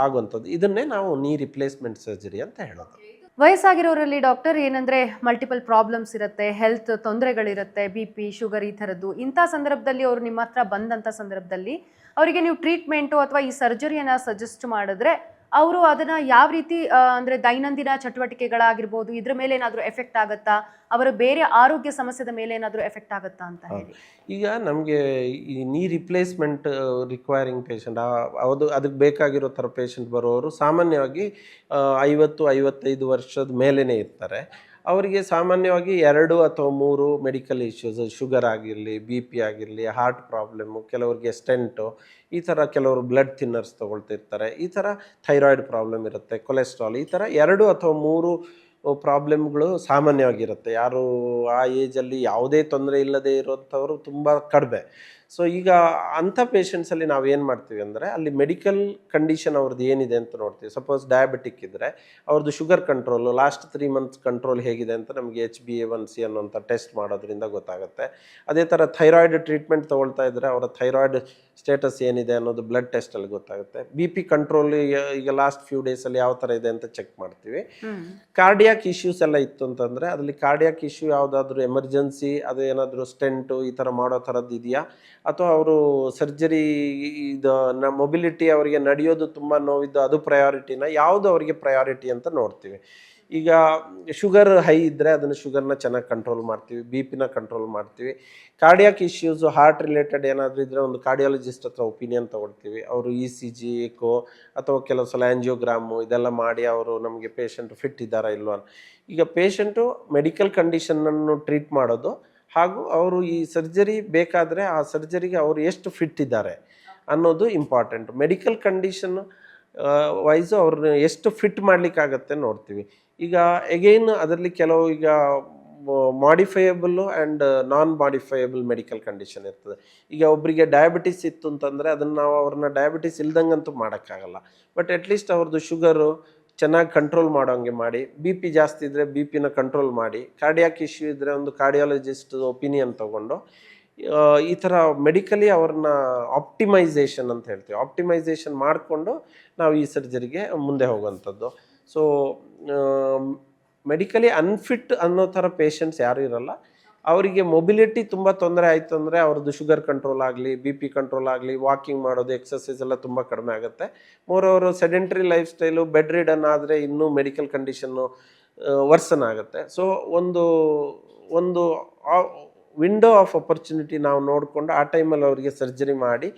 ಆಗುವಂಥದ್ದು. ಇದನ್ನೇ ನಾವು ನೀ ರಿಪ್ಲೇಸ್ಮೆಂಟ್ ಸರ್ಜರಿ ಅಂತ ಹೇಳೋದು. ವಯಸ್ಸಾಗಿರೋರಲ್ಲಿ ಡಾಕ್ಟರ್ ಏನಂದ್ರೆ ಮಲ್ಟಿಪಲ್ ಪ್ರಾಬ್ಲಮ್ಸ್ ಇರುತ್ತೆ, ಹೆಲ್ತ್ ತೊಂದರೆಗಳಿರುತ್ತೆ, BP, ಶುಗರ್ ಈ ಥರದ್ದು. ಇಂಥ ಸಂದರ್ಭದಲ್ಲಿ ಅವರು ನಿಮ್ಮ ಹತ್ರ ಬಂದಂಥ ಸಂದರ್ಭದಲ್ಲಿ ಅವರಿಗೆ ನೀವು ಟ್ರೀಟ್ಮೆಂಟು ಅಥವಾ ಈ ಸರ್ಜರಿಯನ್ನು ಸಜೆಸ್ಟ್ ಮಾಡಿದ್ರೆ ಅವರು ಅದನ್ನು ಯಾವ ರೀತಿ ಅಂದರೆ ದೈನಂದಿನ ಚಟುವಟಿಕೆಗಳಾಗಿರ್ಬೋದು ಇದ್ರ ಮೇಲೆ ಏನಾದರೂ ಎಫೆಕ್ಟ್ ಆಗುತ್ತಾ, ಅವರ ಬೇರೆ ಆರೋಗ್ಯ ಸಮಸ್ಯೆದ ಮೇಲೆ ಏನಾದರೂ ಎಫೆಕ್ಟ್ ಆಗುತ್ತಾ ಅಂತ ಹೇಳಿ. ಈಗ ನಮಗೆ ಈ ನೀ ರಿಪ್ಲೇಸ್ಮೆಂಟ್ ರಿಕ್ವೈರಿಂಗ್ ಪೇಷಂಟ್ ಅದಕ್ಕೆ ಬೇಕಾಗಿರೋ ಥರ ಪೇಷಂಟ್ ಬರೋರು ಸಾಮಾನ್ಯವಾಗಿ 50-55 ವರ್ಷದ ಮೇಲೇ ಇರ್ತಾರೆ. ಅವರಿಗೆ ಸಾಮಾನ್ಯವಾಗಿ 2 ಅಥವಾ 3 ಮೆಡಿಕಲ್ ಇಶ್ಯೂಸ್, ಶುಗರ್ ಆಗಿರಲಿ, BP ಆಗಿರಲಿ, ಹಾರ್ಟ್ ಪ್ರಾಬ್ಲಮ್ಮು, ಕೆಲವರಿಗೆ ಸ್ಟೆಂಟು, ಈ ಥರ ಕೆಲವರು ಬ್ಲಡ್ ಥಿನ್ನರ್ಸ್ ತೊಗೊಳ್ತಿರ್ತಾರೆ, ಈ ಥರ ಥೈರಾಯ್ಡ್ ಪ್ರಾಬ್ಲಮ್ ಇರುತ್ತೆ, ಕೊಲೆಸ್ಟ್ರಾಲ್, ಈ ಥರ 2 ಅಥವಾ 3 ಪ್ರಾಬ್ಲಮ್ಗಳು ಸಾಮಾನ್ಯವಾಗಿರುತ್ತೆ. ಯಾರು ಆ ಏಜಲ್ಲಿ ಯಾವುದೇ ತೊಂದರೆ ಇಲ್ಲದೆ ಇರೋಂಥವರು ತುಂಬ ಕಡಿಮೆ. ಸೊ ಈಗ ಅಂಥ ಪೇಷಂಟ್ಸಲ್ಲಿ ನಾವು ಏನು ಮಾಡ್ತೀವಿ ಅಂದರೆ ಅಲ್ಲಿ ಮೆಡಿಕಲ್ ಕಂಡೀಷನ್ ಅವ್ರದ್ದು ಏನಿದೆ ಅಂತ ನೋಡ್ತೀವಿ. ಸಪೋಸ್ ಡಯಾಬಿಟಿಕ್ ಇದ್ದರೆ ಅವ್ರದ್ದು sugar control last 3 months control ಹೇಗಿದೆ ಅಂತ ನಮಗೆ HbA1c ಅನ್ನೋಂಥ ಟೆಸ್ಟ್ ಮಾಡೋದ್ರಿಂದ ಗೊತ್ತಾಗುತ್ತೆ. ಅದೇ ಥರ ಥೈರಾಯ್ಡ್ ಟ್ರೀಟ್ಮೆಂಟ್ ತೊಗೊಳ್ತಾ ಇದ್ದರೆ ಅವರ ಥೈರಾಯ್ಡ್ ಸ್ಟೇಟಸ್ ಏನಿದೆ ಅನ್ನೋದು ಬ್ಲಡ್ ಟೆಸ್ಟಲ್ಲಿ ಗೊತ್ತಾಗುತ್ತೆ. BP ಕಂಟ್ರೋಲ್ ಈಗ ಲಾಸ್ಟ್ ಫ್ಯೂ ಡೇಸಲ್ಲಿ ಯಾವ ಥರ ಇದೆ ಅಂತ ಚೆಕ್ ಮಾಡ್ತೀವಿ. ಕಾರ್ಡಿಯಾಕ್ ಇಶ್ಯೂಸ್ ಎಲ್ಲ ಇತ್ತು ಅಂತಂದರೆ ಅದರಲ್ಲಿ ಕಾರ್ಡಿಯಾಕ್ ಇಶ್ಯೂ ಯಾವುದಾದ್ರೂ ಎಮರ್ಜೆನ್ಸಿ, ಅದೇನಾದರೂ ಸ್ಟೆಂಟು ಈ ಥರ ಮಾಡೋ ಥರದ್ದು ಇದೆಯಾ, ಅಥವಾ ಅವರು ಸರ್ಜರಿ ಇದು ಮೊಬಿಲಿಟಿ ಅವರಿಗೆ ನಡೆಯೋದು ತುಂಬ ನೋವಿದ್ದು ಅದು ಪ್ರಯಾರಿಟಿನ, ಯಾವುದು ಅವರಿಗೆ ಪ್ರಯಾರಿಟಿ ಅಂತ ನೋಡ್ತೀವಿ. ಈಗ ಶುಗರ್ ಹೈ ಇದ್ದರೆ ಅದನ್ನು ಶುಗರ್ನ ಚೆನ್ನಾಗಿ ಕಂಟ್ರೋಲ್ ಮಾಡ್ತೀವಿ, ಬಿ ಪಿನ ಕಂಟ್ರೋಲ್ ಮಾಡ್ತೀವಿ. ಕಾರ್ಡಿಯಾಕ್ ಇಶ್ಯೂಸು ಹಾರ್ಟ್ ರಿಲೇಟೆಡ್ ಏನಾದರೂ ಇದ್ದರೆ ಒಂದು ಕಾರ್ಡಿಯಾಲಜಿಸ್ಟ್ ಹತ್ರ ಒಪಿನಿಯನ್ ತೊಗೊಳ್ತೀವಿ. ಅವರು ಇ ಸಿ ಜಿ, ಎಕೋ ಅಥವಾ ಕೆಲವು ಸಲ ಆ್ಯಂಜಿಯೋಗ್ರಾಮು ಇದೆಲ್ಲ ಮಾಡಿ ಅವರು ನಮಗೆ ಪೇಷಂಟ್ ಫಿಟ್ ಇದ್ದಾರಾ ಇಲ್ವಾ. ಈಗ ಪೇಷಂಟು ಮೆಡಿಕಲ್ ಕಂಡೀಷನನ್ನು ಟ್ರೀಟ್ ಮಾಡೋದು ಹಾಗೂ ಅವರು ಈ ಸರ್ಜರಿ ಬೇಕಾದರೆ ಆ ಸರ್ಜರಿಗೆ ಅವರು ಎಷ್ಟು ಫಿಟ್ ಇದ್ದಾರೆ ಅನ್ನೋದು ಇಂಪಾರ್ಟೆಂಟ್. ಮೆಡಿಕಲ್ ಕಂಡೀಷನ್ ವೈಸು ಅವ್ರನ್ನ ಎಷ್ಟು ಫಿಟ್ ಮಾಡಲಿಕ್ಕಾಗತ್ತೆ ನೋಡ್ತೀವಿ. ಈಗ ಎಗೈನ್ ಅದರಲ್ಲಿ ಕೆಲವು ಈಗ modifiable and non modifiable medical condition ಇರ್ತದೆ. ಈಗ ಒಬ್ಬರಿಗೆ ಡಯಾಬಿಟಿಸ್ ಇತ್ತು ಅಂತಂದರೆ ಅದನ್ನು ನಾವು ಅವ್ರನ್ನ ಡಯಾಬಿಟಿಸ್ ಇಲ್ದಂಗಂತೂ ಮಾಡೋಕ್ಕಾಗಲ್ಲ. ಬಟ್ ಅಟ್ಲೀಸ್ಟ್ ಅವ್ರದ್ದು ಶುಗರು ಚೆನ್ನಾಗಿ ಕಂಟ್ರೋಲ್ ಮಾಡೋಂಗೆ ಮಾಡಿ, ಬಿ ಪಿ ಜಾಸ್ತಿ ಇದ್ದರೆ ಬಿ ಪಿನ ಕಂಟ್ರೋಲ್ ಮಾಡಿ, ಕಾರ್ಡಿಯಾಕ್ ಇಶ್ಯೂ ಇದ್ದರೆ ಒಂದು ಕಾರ್ಡಿಯಾಲಜಿಸ್ಟ್ ಒಪಿನಿಯನ್ ತೊಗೊಂಡು ಈ ಥರ ಮೆಡಿಕಲಿ ಅವ್ರನ್ನ ಆಪ್ಟಿಮೈಸೇಷನ್ ಅಂತ ಹೇಳ್ತೀವಿ. ಆಪ್ಟಿಮೈಸೇಷನ್ ಮಾಡಿಕೊಂಡು ನಾವು ಈ ಸರ್ಜರಿಗೆ ಮುಂದೆ ಹೋಗುವಂಥದ್ದು. ಸೊ ಮೆಡಿಕಲಿ ಅನ್ಫಿಟ್ ಅನ್ನೋ ಥರ ಪೇಷಂಟ್ಸ್ ಯಾರೂ ಇರಲ್ಲ. ಅವರಿಗೆ ಮೊಬಿಲಿಟಿ ತುಂಬ ತೊಂದರೆ ಆಯಿತು ಅಂದರೆ ಅವ್ರದ್ದು ಶುಗರ್ ಕಂಟ್ರೋಲ್ ಆಗಲಿ, ಬಿ ಪಿ ಕಂಟ್ರೋಲ್ ಆಗಲಿ, ವಾಕಿಂಗ್ ಮಾಡೋದು, ಎಕ್ಸಸೈಸ್ ಎಲ್ಲ ತುಂಬ ಕಡಿಮೆ ಆಗುತ್ತೆ. ಮೋರವರು sedentary lifestyle, bedridden ಆದರೆ ಇನ್ನೂ ಮೆಡಿಕಲ್ ಕಂಡೀಷನ್ನು ವರ್ಸನ್ ಆಗುತ್ತೆ. ಸೊ ಒಂದು ವಿಂಡೋ ಆಫ್ ಅಪರ್ಚುನಿಟಿ ನಾವು ನೋಡಿಕೊಂಡು ಆ ಟೈಮಲ್ಲಿ ಅವರಿಗೆ ಸರ್ಜರಿ ಮಾಡಿ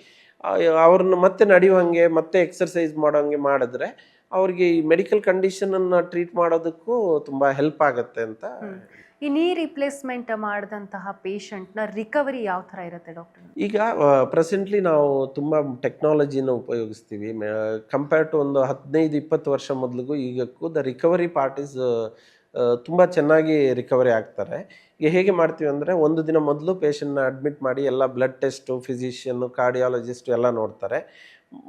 ಅವ್ರನ್ನ ಮತ್ತೆ ನಡೆಯುವಂಗೆ ಮತ್ತೆ ಎಕ್ಸರ್ಸೈಸ್ ಮಾಡೋಂಗೆ ಮಾಡಿದ್ರೆ ಅವ್ರಿಗೆ ಈ ಮೆಡಿಕಲ್ ಕಂಡೀಷನನ್ನು ಟ್ರೀಟ್ ಮಾಡೋದಕ್ಕೂ ತುಂಬ ಹೆಲ್ಪ್ ಆಗುತ್ತೆ ಅಂತ. ಈ ನೀ ರಿಪ್ಲೇಸ್ಮೆಂಟ್ ಮಾಡಿದಂತಹ ಪೇಷಂಟ್ನ ರಿಕವರಿ ಯಾವ ಥರ ಇರುತ್ತೆ ಡಾಕ್ಟರ್? ಈಗ ಪ್ರೆಸೆಂಟ್ಲಿ ನಾವು ತುಂಬ ಟೆಕ್ನಾಲಜಿನ ಉಪಯೋಗಿಸ್ತೀವಿ. ಕಂಪೇರ್ ಟು ಒಂದು 15-20 ವರ್ಷ ಮೊದಲಿಗೂ ಈಗಕ್ಕೂ ದ ರಿಕವರಿ ಪಾರ್ಟ್ ಈಸ್ ತುಂಬ ಚೆನ್ನಾಗಿ ರಿಕವರಿ ಆಗ್ತಾರೆ. ಈಗ ಹೇಗೆ ಮಾಡ್ತೀವಿ ಅಂದರೆ, ಒಂದು ದಿನ ಮೊದಲು ಪೇಷಂಟ್ನ ಅಡ್ಮಿಟ್ ಮಾಡಿ ಎಲ್ಲ ಬ್ಲಡ್ ಟೆಸ್ಟು, ಫಿಸಿಷಿಯನ್ನು, ಕಾರ್ಡಿಯಾಲಜಿಸ್ಟು ಎಲ್ಲ ನೋಡ್ತಾರೆ.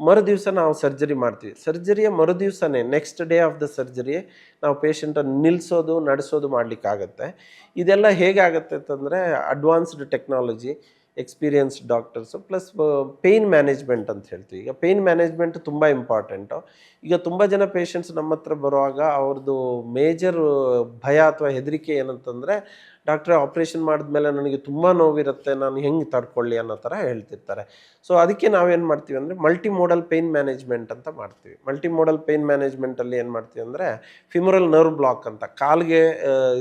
ಮರುದಿವಸ ನಾವು ಸರ್ಜರಿ ಮಾಡ್ತೀವಿ. ಸರ್ಜರಿಯ ಮರುದಿವಸನೇ ನೆಕ್ಸ್ಟ್ ಡೇ ಆಫ್ ದ ಸರ್ಜರಿಯೇ ನಾವು ಪೇಷಂಟನ್ನು ನಿಲ್ಲಿಸೋದು, ನಡೆಸೋದು ಮಾಡಲಿಕ್ಕಾಗತ್ತೆ. ಇದೆಲ್ಲ ಹೇಗಾಗುತ್ತೆ ಅಂತಂದರೆ advanced technology, experienced doctors plus pain management ಅಂತ ಹೇಳ್ತೀವಿ. ಈಗ ಪೇಯ್ನ್ ಮ್ಯಾನೇಜ್ಮೆಂಟ್ ತುಂಬ ಇಂಪಾರ್ಟೆಂಟು. ಈಗ ತುಂಬ ಜನ ಪೇಷಂಟ್ಸ್ ನಮ್ಮ ಹತ್ರ ಬರುವಾಗ ಅವ್ರದ್ದು ಮೇಜರ್ ಭಯ ಅಥವಾ ಹೆದರಿಕೆ ಏನಂತಂದರೆ, ಡಾಕ್ಟ್ರೆ ಆಪ್ರೇಷನ್ ಮಾಡಿದ್ಮೇಲೆ ನನಗೆ ತುಂಬ ನೋವಿರುತ್ತೆ, ನಾನು ಹೆಂಗೆ ತಡ್ಕೊಳ್ಳಿ ಅನ್ನೋ ಥರ ಹೇಳ್ತಿರ್ತಾರೆ. ಸೊ ಅದಕ್ಕೆ ನಾವೇನು ಮಾಡ್ತೀವಿ ಅಂದರೆ ಮಲ್ಟಿ ಮೋಡಲ್ ಪೇಯ್ನ್ ಮ್ಯಾನೇಜ್ಮೆಂಟ್ ಅಂತ ಮಾಡ್ತೀವಿ. ಮಲ್ಟಿ ಮೋಡಲ್ ಪೇಯ್ನ್ ಮ್ಯಾನೇಜ್ಮೆಂಟಲ್ಲಿ ಏನು ಮಾಡ್ತೀವಿ ಅಂದರೆ, ಫಿಮರಲ್ ನರ್ವ್ ಬ್ಲಾಕ್ ಅಂತ, ಕಾಲಿಗೆ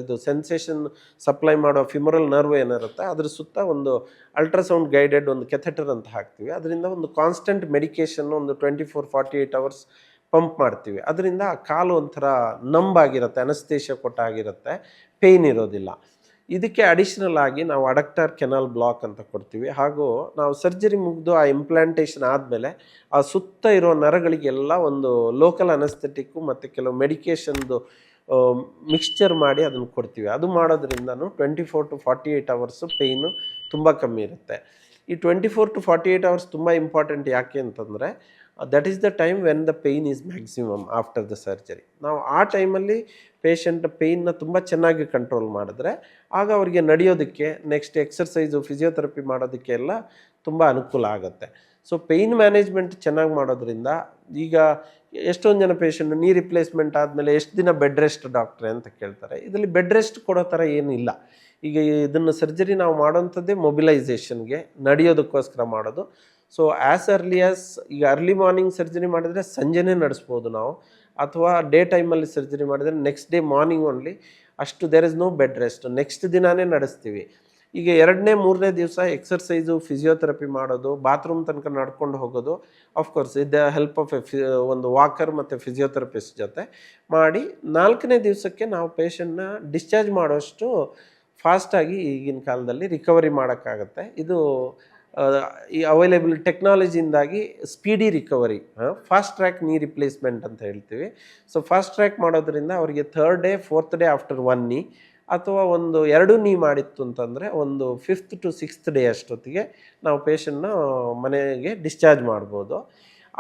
ಇದು ಸೆನ್ಸೇಷನ್ ಸಪ್ಲೈ ಮಾಡೋ ಫಿಮರಲ್ ನರ್ವ್ ಏನಿರುತ್ತೆ ಅದ್ರ ಸುತ್ತ ಒಂದು ಅಲ್ಟ್ರಾಸೌಂಡ್ ಗೈಡೆಡ್ ಒಂದು ಕೆಥೆಟರ್ ಅಂತ ಹಾಕ್ತೀವಿ. ಅದರಿಂದ ಒಂದು ಕಾನ್ಸ್ಟೆಂಟ್ ಮೆಡಿಕೇಷನ್ ಒಂದು 24-48 ಅವರ್ಸ್ ಪಂಪ್ ಮಾಡ್ತೀವಿ. ಅದರಿಂದ ಆ ಕಾಲು ಒಂಥರ ನಂಬಾಗಿರುತ್ತೆ, ಅನಸ್ತೇಷಿಯಾ ಕೊಟ್ಟಾಗಿರುತ್ತೆ, ಪೇಯ್ನ್ ಇರೋದಿಲ್ಲ. ಇದಕ್ಕೆ ಅಡಿಷ್ನಲ್ ಆಗಿ ನಾವು ಅಡಕ್ಟರ್ ಕೆನಾಲ್ ಬ್ಲಾಕ್ ಅಂತ ಕೊಡ್ತೀವಿ. ಹಾಗೂ ನಾವು ಸರ್ಜರಿ ಮುಗಿದು ಆ ಇಂಪ್ಲಾಂಟೇಷನ್ ಆದಮೇಲೆ ಆ ಸುತ್ತ ಇರೋ ನರಗಳಿಗೆಲ್ಲ ಒಂದು ಲೋಕಲ್ ಅನಸ್ಥೆಟಿಕ್ಕು ಮತ್ತು ಕೆಲವು ಮೆಡಿಕೇಷನ್ದು ಮಿಕ್ಸ್ಚರ್ ಮಾಡಿ ಅದನ್ನು ಕೊಡ್ತೀವಿ. ಅದು ಮಾಡೋದ್ರಿಂದನೂ 24-48 ಅವರ್ಸು ಪೇಯ್ನು ತುಂಬ ಕಮ್ಮಿ ಇರುತ್ತೆ. ಈ 24-48 ಅವರ್ಸ್ ತುಂಬ ಇಂಪಾರ್ಟೆಂಟ್. ಯಾಕೆ ಅಂತಂದರೆ that is the time when the pain is maximum after the surgery. ನಾವು ಆ ಟೈಮಲ್ಲಿ ಪೇಷಂಟ್ ಪೇಯ್ನ ತುಂಬ ಚೆನ್ನಾಗಿ ಕಂಟ್ರೋಲ್ ಮಾಡಿದ್ರೆ ಆಗ ಅವರಿಗೆ ನಡೆಯೋದಕ್ಕೆ, ನೆಕ್ಸ್ಟ್ ಎಕ್ಸರ್ಸೈಸು, ಫಿಸಿಯೋಥೆರಪಿ ಮಾಡೋದಕ್ಕೆ ಎಲ್ಲ ತುಂಬ ಅನುಕೂಲ ಆಗುತ್ತೆ. ಸೊ ಪೇಯ್ನ್ ಮ್ಯಾನೇಜ್ಮೆಂಟ್ ಚೆನ್ನಾಗಿ ಮಾಡೋದ್ರಿಂದ, ಈಗ ಎಷ್ಟೊಂದು ಜನ ಪೇಷಂಟ್ ನೀ ರಿಪ್ಲೇಸ್ಮೆಂಟ್ ಆದಮೇಲೆ ಎಷ್ಟು ದಿನ ಬೆಡ್ ರೆಸ್ಟ್ ಡಾಕ್ಟ್ರೆ ಅಂತ ಕೇಳ್ತಾರೆ. ಇದರಲ್ಲಿ ಬೆಡ್ ರೆಸ್ಟ್ ಕೊಡೋ ಥರ ಏನಿಲ್ಲ. ಈಗ ಇದನ್ನು ಸರ್ಜರಿ ನಾವು ಮಾಡೋಂಥದ್ದೇ ಮೊಬಿಲೈಸೇಷನ್ಗೆ, ನಡೆಯೋದಕ್ಕೋಸ್ಕರ ಮಾಡೋದು. ಸೊ ಆ್ಯಸ್ ಅರ್ಲಿ ಆಸ್, ಈಗ ಅರ್ಲಿ ಮಾರ್ನಿಂಗ್ ಸರ್ಜರಿ ಮಾಡಿದರೆ ಸಂಜೆನೇ ನಡೆಸ್ಬೋದು ನಾವು, ಅಥವಾ ಡೇ ಟೈಮಲ್ಲಿ ಸರ್ಜರಿ ಮಾಡಿದರೆ ನೆಕ್ಸ್ಟ್ ಡೇ ಮಾರ್ನಿಂಗ್ ಓನ್ಲಿ. ಅಷ್ಟು there is no bed rest, next ದಿನಾನೇ ನಡೆಸ್ತೀವಿ. ಈಗ 2ನೇ 3ನೇ ದಿವಸ ಎಕ್ಸರ್ಸೈಸು, ಫಿಸಿಯೋಥೆರಪಿ ಮಾಡೋದು, ಬಾತ್ರೂಮ್ ತನಕ ನಡ್ಕೊಂಡು ಹೋಗೋದು, of course with the help of ಒಂದು ವಾಕರ್ ಮತ್ತು ಫಿಸಿಯೋಥೆರಪಿಸ್ಟ್ ಜೊತೆ ಮಾಡಿ 4ನೇ ದಿವಸಕ್ಕೆ ನಾವು ಪೇಷಂಟ್ನ ಡಿಸ್ಚಾರ್ಜ್ ಮಾಡೋಷ್ಟು ಫಾಸ್ಟಾಗಿ ಈಗಿನ ಕಾಲದಲ್ಲಿ ರಿಕವರಿ ಮಾಡೋಕ್ಕಾಗತ್ತೆ. ಇದು ಈ ಅವೈಲೇಬಲ್ ಟೆಕ್ನಾಲಜಿಯಿಂದಾಗಿ speedy recovery, fast track knee replacement ಅಂತ ಹೇಳ್ತೀವಿ. ಸೊ ಫಾಸ್ಟ್ ಟ್ರ್ಯಾಕ್ ಮಾಡೋದ್ರಿಂದ ಅವರಿಗೆ 3rd day 4th day after 1 ನೀ, ಅಥವಾ ಒಂದು 2 ನೀ ಮಾಡಿತ್ತು ಅಂತಂದರೆ ಒಂದು 5th to 6th ಡೇ ಅಷ್ಟೊತ್ತಿಗೆ ನಾವು ಪೇಷಂಟ್ನ ಮನೆಗೆ ಡಿಸ್ಚಾರ್ಜ್ ಮಾಡ್ಬೋದು.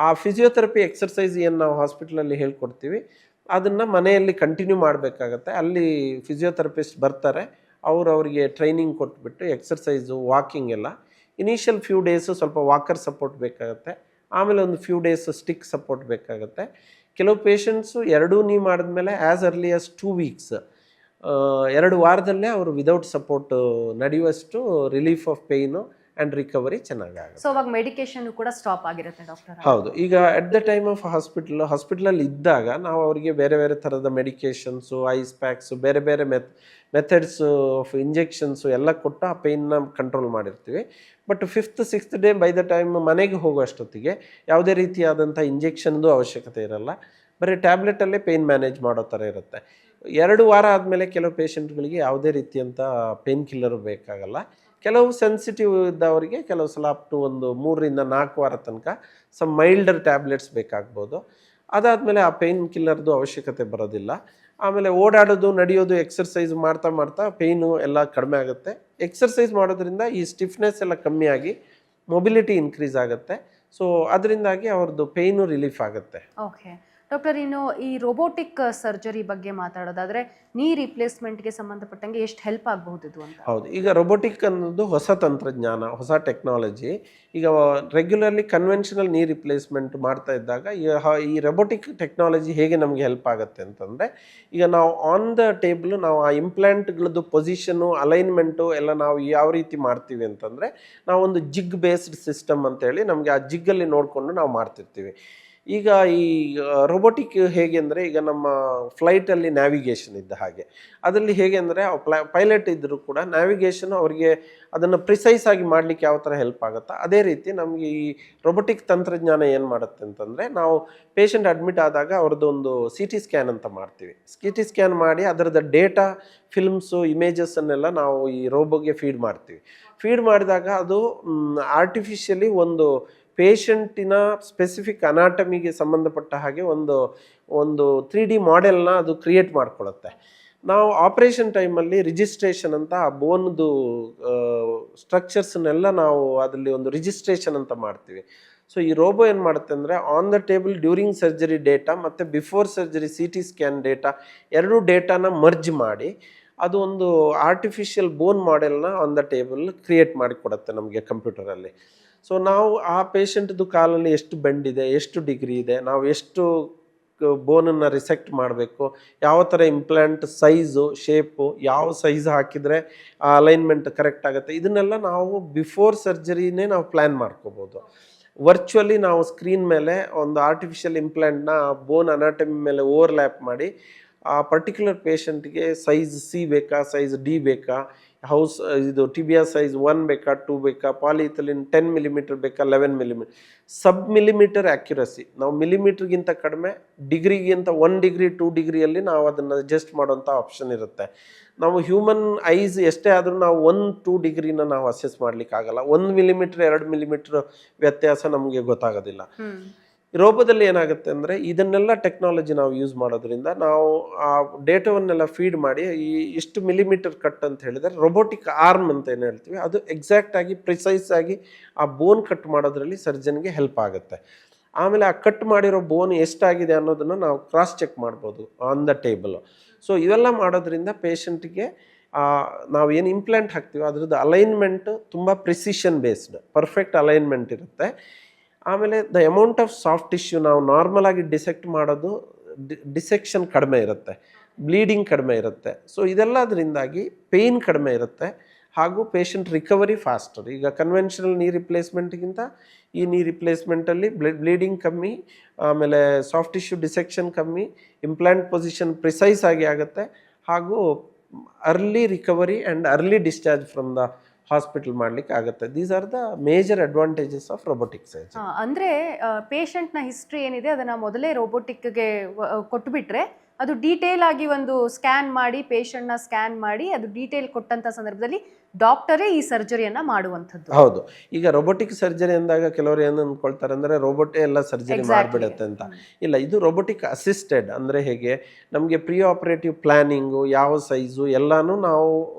ಆ ಫಿಸಿಯೋಥೆರಪಿ ಎಕ್ಸರ್ಸೈಸ್ ಏನು ನಾವು ಹಾಸ್ಪಿಟ್ಲಲ್ಲಿ ಹೇಳ್ಕೊಡ್ತೀವಿ ಅದನ್ನು ಮನೆಯಲ್ಲಿ ಕಂಟಿನ್ಯೂ ಮಾಡಬೇಕಾಗತ್ತೆ. ಅಲ್ಲಿ ಫಿಸಿಯೋಥೆರಪಿಸ್ಟ್ ಬರ್ತಾರೆ, ಅವರಿಗೆ ಟ್ರೈನಿಂಗ್ ಕೊಟ್ಬಿಟ್ಟು ಎಕ್ಸರ್ಸೈಸು, ವಾಕಿಂಗ್ ಎಲ್ಲ ಇನಿಷಿಯಲ್ ಫ್ಯೂ ಡೇಸು ಸ್ವಲ್ಪ ವಾಕರ್ ಸಪೋರ್ಟ್ ಬೇಕಾಗುತ್ತೆ, ಆಮೇಲೆ ಒಂದು ಫ್ಯೂ ಡೇಸ್ ಸ್ಟಿಕ್ ಸಪೋರ್ಟ್ ಬೇಕಾಗುತ್ತೆ. ಕೆಲವು ಪೇಷಂಟ್ಸು 2 ನೀ ಮಾಡಿದ್ಮೇಲೆ ಆ್ಯಸ್ ಅರ್ಲಿ ಆಸ್ 2 ವೀಕ್ಸ್, 2 ವಾರದಲ್ಲೇ ಅವರು ವಿದೌಟ್ ಸಪೋರ್ಟ್ ನಡೆಯುವಷ್ಟು relief of pain and recovery ಚೆನ್ನಾಗಾಗುತ್ತೆ. ಸೊ ಅವಾಗ ಮೆಡಿಕೇಶನ್ ಕೂಡ ಸ್ಟಾಪ್ ಆಗಿರುತ್ತೆ ಡಾಕ್ಟರ್. ಹೌದು, ಈಗ ಅಟ್ ದ ಟೈಮ್ ಆಫ್ ಹಾಸ್ಪಿಟಲಲ್ಲಿ ಇದ್ದಾಗ ನಾವು ಅವರಿಗೆ ಬೇರೆ ಬೇರೆ ಥರದ ಮೆಡಿಕೇಷನ್ಸು, ಐಸ್ ಪ್ಯಾಕ್ಸು, ಬೇರೆ ಬೇರೆ ಮೆಥಡ್ಸು ಆಫ್ ಇಂಜೆಕ್ಷನ್ಸು ಎಲ್ಲ ಕೊಟ್ಟು ಆ ಪೇಯ್ನ ಕಂಟ್ರೋಲ್ ಮಾಡಿರ್ತೀವಿ. But 5th 6th day by the time ಮನೆಗೆ ಹೋಗುವಷ್ಟೊತ್ತಿಗೆ ಯಾವುದೇ ರೀತಿಯಾದಂಥ ಇಂಜೆಕ್ಷನ್ದು ಅವಶ್ಯಕತೆ ಇರಲ್ಲ, ಬರೀ ಟ್ಯಾಬ್ಲೆಟಲ್ಲೇ ಪೇಯ್ನ್ ಮ್ಯಾನೇಜ್ ಮಾಡೋ ಥರ ಇರುತ್ತೆ. 2 ವಾರ ಆದಮೇಲೆ ಕೆಲವು ಪೇಷಂಟ್ಗಳಿಗೆ ಯಾವುದೇ ರೀತಿಯಂಥ ಪೇನ್ ಕಿಲ್ಲರ್ ಬೇಕಾಗಲ್ಲ. ಕೆಲವು ಸೆನ್ಸಿಟಿವ್ ಇದ್ದವರಿಗೆ ಕೆಲವು ಸಲ ಅಪ್ ಟು ಒಂದು 3 ರಿಂದ 4 ವಾರ ತನಕ ಸಮ್ ಮೈಲ್ಡರ್ ಟ್ಯಾಬ್ಲೆಟ್ಸ್ ಬೇಕಾಗ್ಬೋದು. ಅದಾದಮೇಲೆ ಆ ಪೇಯ್ನ್ ಕಿಲ್ಲರ್ದು ಅವಶ್ಯಕತೆ ಬರೋದಿಲ್ಲ. ಆಮೇಲೆ ಓಡಾಡೋದು, ನಡೆಯೋದು, ಎಕ್ಸರ್ಸೈಸ್ ಮಾಡ್ತಾ ಮಾಡ್ತಾ ಪೇಯ್ನು ಎಲ್ಲ ಕಡಿಮೆ ಆಗುತ್ತೆ. ಎಕ್ಸರ್ಸೈಸ್ ಮಾಡೋದ್ರಿಂದ ಈ ಸ್ಟಿಫ್ನೆಸ್ ಎಲ್ಲ ಕಮ್ಮಿಯಾಗಿ ಮೊಬಿಲಿಟಿ ಇನ್ಕ್ರೀಸ್ ಆಗುತ್ತೆ. ಸೊ ಅದರಿಂದಾಗಿ ಅವ್ರದ್ದು ಪೇಯ್ನು ರಿಲೀಫ್ ಆಗುತ್ತೆ. ಓಕೆ ಡಾಕ್ಟರ್, ಇನ್ನು ಈ ರೋಬೋಟಿಕ್ ಸರ್ಜರಿ ಬಗ್ಗೆ ಮಾತಾಡೋದಾದ್ರೆ ನೀ ರಿಪ್ಲೇಸ್ಮೆಂಟ್ಗೆ ಸಂಬಂಧಪಟ್ಟಂಗೆ ಎಷ್ಟು ಹೆಲ್ಪ್ ಆಗಬಹುದು ಇದು ಅಂತ? ಹೌದು, ಈಗ ರೋಬೋಟಿಕ್ ಅನ್ನೋದು ಹೊಸ ತಂತ್ರಜ್ಞಾನ, ಹೊಸ ಟೆಕ್ನಾಲಜಿ. ಈಗ ರೆಗ್ಯುಲರ್ಲಿ ಕನ್ವೆನ್ಷನಲ್ ನೀ ರಿಪ್ಲೇಸ್ಮೆಂಟ್ ಮಾಡ್ತಾ ಇದ್ದಾಗ ಈ ರೋಬೋಟಿಕ್ ಟೆಕ್ನಾಲಜಿ ಹೇಗೆ ನಮಗೆ ಹೆಲ್ಪ್ ಆಗುತ್ತೆ ಅಂತಂದರೆ, ಈಗ ನಾವು ಆನ್ ದ ಟೇಬಲ್ ನಾವು ಆ ಇಂಪ್ಲಾಂಟ್ಗಳದ್ದು ಪೊಸಿಷನ್ನು, ಅಲೈನ್ಮೆಂಟು ಎಲ್ಲ ನಾವು ಯಾವ ರೀತಿ ಮಾಡ್ತೀವಿ ಅಂತಂದರೆ, ನಾವೊಂದು ಜಿಗ್ ಬೇಸ್ಡ್ ಸಿಸ್ಟಮ್ ಅಂತೇಳಿ ನಮಗೆ ಆ ಜಿಗ್ಗಲ್ಲಿ ನೋಡಿಕೊಂಡು ನಾವು ಮಾಡ್ತಿರ್ತೀವಿ. ಈಗ ಈ ರೋಬೋಟಿಕ್ ಹೇಗೆ ಅಂದರೆ, ಈಗ ನಮ್ಮ ಫ್ಲೈಟಲ್ಲಿ ನ್ಯಾವಿಗೇಷನ್ ಇದ್ದ ಹಾಗೆ ಅದರಲ್ಲಿ ಹೇಗೆ ಅಂದರೆ ಪೈಲಟ್ ಇದ್ದರೂ ಕೂಡ ನ್ಯಾವಿಗೇಷನ್ ಅವರಿಗೆ ಅದನ್ನು ಪ್ರಿಸೈಸ್ ಆಗಿ ಮಾಡಲಿಕ್ಕೆ ಯಾವ ಥರ ಹೆಲ್ಪ್ ಆಗುತ್ತಾ, ಅದೇ ರೀತಿ ನಮಗೆ ಈ ರೋಬೋಟಿಕ್ ತಂತ್ರಜ್ಞಾನ ಏನು ಮಾಡುತ್ತೆ ಅಂತಂದರೆ, ನಾವು ಪೇಷಂಟ್ ಅಡ್ಮಿಟ್ ಆದಾಗ ಅವ್ರದ್ದು ಒಂದು CT ಸ್ಕ್ಯಾನ್ ಅಂತ ಮಾಡ್ತೀವಿ. CT ಸ್ಕ್ಯಾನ್ ಮಾಡಿ ಅದರದ್ದು ಡೇಟಾ, ಫಿಲ್ಮ್ಸು, ಇಮೇಜಸ್ಸನ್ನೆಲ್ಲ ನಾವು ಈ ರೋಬೋಗೆ ಫೀಡ್ ಮಾಡ್ತೀವಿ. ಫೀಡ್ ಮಾಡಿದಾಗ ಅದು ಆರ್ಟಿಫಿಷಿಯಲಿ ಒಂದು ಪೇಷಂಟಿನ ಸ್ಪೆಸಿಫಿಕ್ ಅನಾಟಮಿಗೆ ಸಂಬಂಧಪಟ್ಟ ಹಾಗೆ ಒಂದು 3D ಮಾಡೆಲ್ನ ಅದು ಕ್ರಿಯೇಟ್ ಮಾಡ್ಕೊಳ್ಳುತ್ತೆ. ನಾವು ಆಪ್ರೇಷನ್ ಟೈಮಲ್ಲಿ ರಿಜಿಸ್ಟ್ರೇಷನ್ ಅಂತ ಆ ಬೋನ್ದು ಸ್ಟ್ರಕ್ಚರ್ಸ್ನೆಲ್ಲ ನಾವು ಅದರಲ್ಲಿ ಒಂದು ರಿಜಿಸ್ಟ್ರೇಷನ್ ಅಂತ ಮಾಡ್ತೀವಿ. ಸೊ ಈ ರೋಬೋ ಏನು ಮಾಡುತ್ತೆ ಅಂದರೆ, on the table during surgery data ಮತ್ತು before surgery CT scan data ಎರಡೂ ಡೇಟಾನ ಮರ್ಜ್ ಮಾಡಿ ಅದು ಒಂದು ಆರ್ಟಿಫಿಷಿಯಲ್ ಬೋನ್ ಮಾಡೆಲ್ನ ಆನ್ ದ ಟೇಬಲ್ ಕ್ರಿಯೇಟ್ ಮಾಡಿಕೊಡುತ್ತೆ ನಮಗೆ ಕಂಪ್ಯೂಟರಲ್ಲಿ. ಸೊ ನಾವು ಆ ಪೇಷಂಟ್ದು ಕಾಲಲ್ಲಿ ಎಷ್ಟು ಬೆಂಡಿದೆ, ಎಷ್ಟು ಡಿಗ್ರಿ ಇದೆ, ನಾವು ಎಷ್ಟು ಬೋನನ್ನು ರಿಸೆಕ್ಟ್ ಮಾಡಬೇಕು, ಯಾವ ಥರ ಇಂಪ್ಲಾಂಟ್ ಸೈಜು, ಶೇಪು, ಯಾವ ಸೈಜ್ ಹಾಕಿದರೆ ಆ ಅಲೈನ್ಮೆಂಟ್ ಕರೆಕ್ಟ್ ಆಗುತ್ತೆ, ಇದನ್ನೆಲ್ಲ ನಾವು ಬಿಫೋರ್ ಸರ್ಜರಿನೇ ನಾವು ಪ್ಲ್ಯಾನ್ ಮಾಡ್ಕೋಬೋದು. ವರ್ಚುವಲಿ ನಾವು ಸ್ಕ್ರೀನ್ ಮೇಲೆ ಒಂದು ಆರ್ಟಿಫಿಷಿಯಲ್ ಇಂಪ್ಲಾಂಟ್ನ ಬೋನ್ ಅನಾಟಮಿ ಮೇಲೆ ಓವರ್ಲ್ಯಾಪ್ ಮಾಡಿ ಆ ಪರ್ಟಿಕ್ಯುಲರ್ ಪೇಷಂಟ್ಗೆ ಸೈಜ್ C ಬೇಕಾ, ಸೈಜ್ D ಬೇಕಾ, ಇದು ಟಿಬಿಯಾ ಸೈಜ್ 1 ಬೇಕಾ, 2 ಬೇಕಾ, ಪಾಲಿಥಿಲಿನ್ 10 ಮಿಲಿಮೀಟರ್ ಬೇಕಾ, 11 ಮಿಲಿಮೀಟರ್, ಸಬ್ ಮಿಲಿಮೀಟರ್ ಆ್ಯಕ್ಯುರಸಿ. ನಾವು ಮಿಲಿಮೀಟ್ರಿಗಿಂತ ಕಡಿಮೆ, ಡಿಗ್ರಿಗಿಂತ 1 ಡಿಗ್ರಿ 2 ಡಿಗ್ರಿಯಲ್ಲಿ ನಾವು ಅದನ್ನು ಅಡ್ಜಸ್ಟ್ ಮಾಡೋಂಥ ಆಪ್ಷನ್ ಇರುತ್ತೆ. ನಾವು ಹ್ಯೂಮನ್ ಐಸ್ ಎಷ್ಟೇ ಆದರೂ ನಾವು 1-2 ಡಿಗ್ರಿನ ನಾವು ಅಸೆಸ್ ಮಾಡಲಿಕ್ಕಾಗಲ್ಲ. 1 ಮಿಲಿಮೀಟ್ರ್ 2 ಮಿಲಿಮೀಟ್ರ್ ವ್ಯತ್ಯಾಸ ನಮಗೆ ಗೊತ್ತಾಗೋದಿಲ್ಲ. ರೋಬೋದಲ್ಲಿ ಏನಾಗುತ್ತೆ ಅಂದರೆ, ಇದನ್ನೆಲ್ಲ ಟೆಕ್ನಾಲಜಿ ನಾವು ಯೂಸ್ ಮಾಡೋದ್ರಿಂದ ನಾವು ಆ ಡೇಟಾವನ್ನೆಲ್ಲ ಫೀಡ್ ಮಾಡಿ ಇಷ್ಟು ಮಿಲಿಮೀಟರ್ ಕಟ್ ಅಂತ ಹೇಳಿದರೆ ರೋಬೋಟಿಕ್ ಆರ್ಮ್ ಅಂತ ಏನು ಹೇಳ್ತೀವಿ, ಅದು ಎಕ್ಸಾಕ್ಟಾಗಿ ಪ್ರಿಸೈಸ್ ಆಗಿ ಆ ಬೋನ್ ಕಟ್ ಮಾಡೋದ್ರಲ್ಲಿ ಸರ್ಜನ್ಗೆ ಹೆಲ್ಪ್ ಆಗುತ್ತೆ. ಆಮೇಲೆ ಆ ಕಟ್ ಮಾಡಿರೋ ಬೋನ್ ಎಷ್ಟಾಗಿದೆ ಅನ್ನೋದನ್ನು ನಾವು ಕ್ರಾಸ್ ಚೆಕ್ ಮಾಡ್ಬೋದು ಆನ್ ದ ಟೇಬಲು. ಸೊ ಇವೆಲ್ಲ ಮಾಡೋದ್ರಿಂದ ಪೇಷಂಟ್ಗೆ ನಾವು ಏನು ಇಂಪ್ಲಾಂಟ್ ಹಾಕ್ತೀವಿ ಅದರದ್ದು ಅಲೈನ್ಮೆಂಟ್ ತುಂಬ ಪ್ರಿಸಿಷನ್ ಬೇಸ್ಡ್, ಪರ್ಫೆಕ್ಟ್ ಅಲೈನ್ಮೆಂಟ್ ಇರುತ್ತೆ. ಆಮೇಲೆ the amount of soft tissue ನಾವು ನಾರ್ಮಲ್ ಆಗಿ ಡಿಸೆಕ್ಟ್ ಮಾಡೋದು, ಡಿಸೆಕ್ಷನ್ ಕಡಿಮೆ ಇರುತ್ತೆ, ಬ್ಲೀಡಿಂಗ್ ಕಡಿಮೆ ಇರುತ್ತೆ. ಸೊ ಇದೆಲ್ಲದರಿಂದಾಗಿ ಪೇಯ್ನ್ ಕಡಿಮೆ ಇರುತ್ತೆ ಹಾಗೂ ಪೇಷಂಟ್ ರಿಕವರಿ ಫಾಸ್ಟರ್. ಈಗ ಕನ್ವೆನ್ಷನಲ್ ನೀ ರಿಪ್ಲೇಸ್ಮೆಂಟ್ಗಿಂತ ಈ ನೀ ರಿಪ್ಲೇಸ್ಮೆಂಟಲ್ಲಿ ಬ್ಲೀಡಿಂಗ್ ಕಮ್ಮಿ, ಆಮೇಲೆ ಸಾಫ್ಟ್ ಟಿಶ್ಯೂ ಡಿಸೆಕ್ಷನ್ ಕಮ್ಮಿ, ಇಂಪ್ಲಾಂಟ್ ಪೊಸಿಷನ್ ಪ್ರಿಸೈಸ್ ಆಗಿ ಆಗುತ್ತೆ ಹಾಗೂ early recovery and early discharge from the hospital ಮಾಡ್ಲಿಕ್ಕೆ ಆಗುತ್ತೆ. These are the major advantages of robotic surgery. ಅಂದ್ರೆ ಪೇಷಂಟ್ನ ಹಿಸ್ಟ್ರಿ ಏನಿದೆ ಅದನ್ನ ಮೊದಲೇ ರೋಬೋಟಿಕ್ಗೆ ಕೊಟ್ಟುಬಿಟ್ರೆ ಅದು ಡೀಟೇಲ್ ಆಗಿ ಒಂದು ಸ್ಕ್ಯಾನ್ ಮಾಡಿ, ಪೇಷಂಟ್ನ ಸ್ಕ್ಯಾನ್ ಮಾಡಿ ಅದು ಡೀಟೇಲ್ ಕೊಟ್ಟಂತ ಸಂದರ್ಭದಲ್ಲಿ ಡಾಕ್ಟರೇ ಈ ಸರ್ಜರಿಯನ್ನ ಮಾಡುವಂಥದ್ದು. ಹೌದು, ಈಗ ರೋಬೋಟಿಕ್ ಸರ್ಜರಿ ಅಂದಾಗ ಕೆಲವರು ಏನು ಅಂದ್ಕೊಳ್ತಾರೆ ಅಂದರೆ ರೋಬೋಟೇ ಎಲ್ಲ ಸರ್ಜರಿ ಮಾಡಿಬಿಡುತ್ತೆ ಅಂತ. ಇಲ್ಲ, ಇದು ರೋಬೋಟಿಕ್ ಅಸಿಸ್ಟೆಡ್. ಅಂದರೆ ಹೇಗೆ ನಮಗೆ ಪ್ರೀ ಆಪರೇಟಿವ್ ಪ್ಲ್ಯಾನಿಂಗು, ಯಾವ ಸೈಜು ಎಲ್ಲನೂ ನಾವು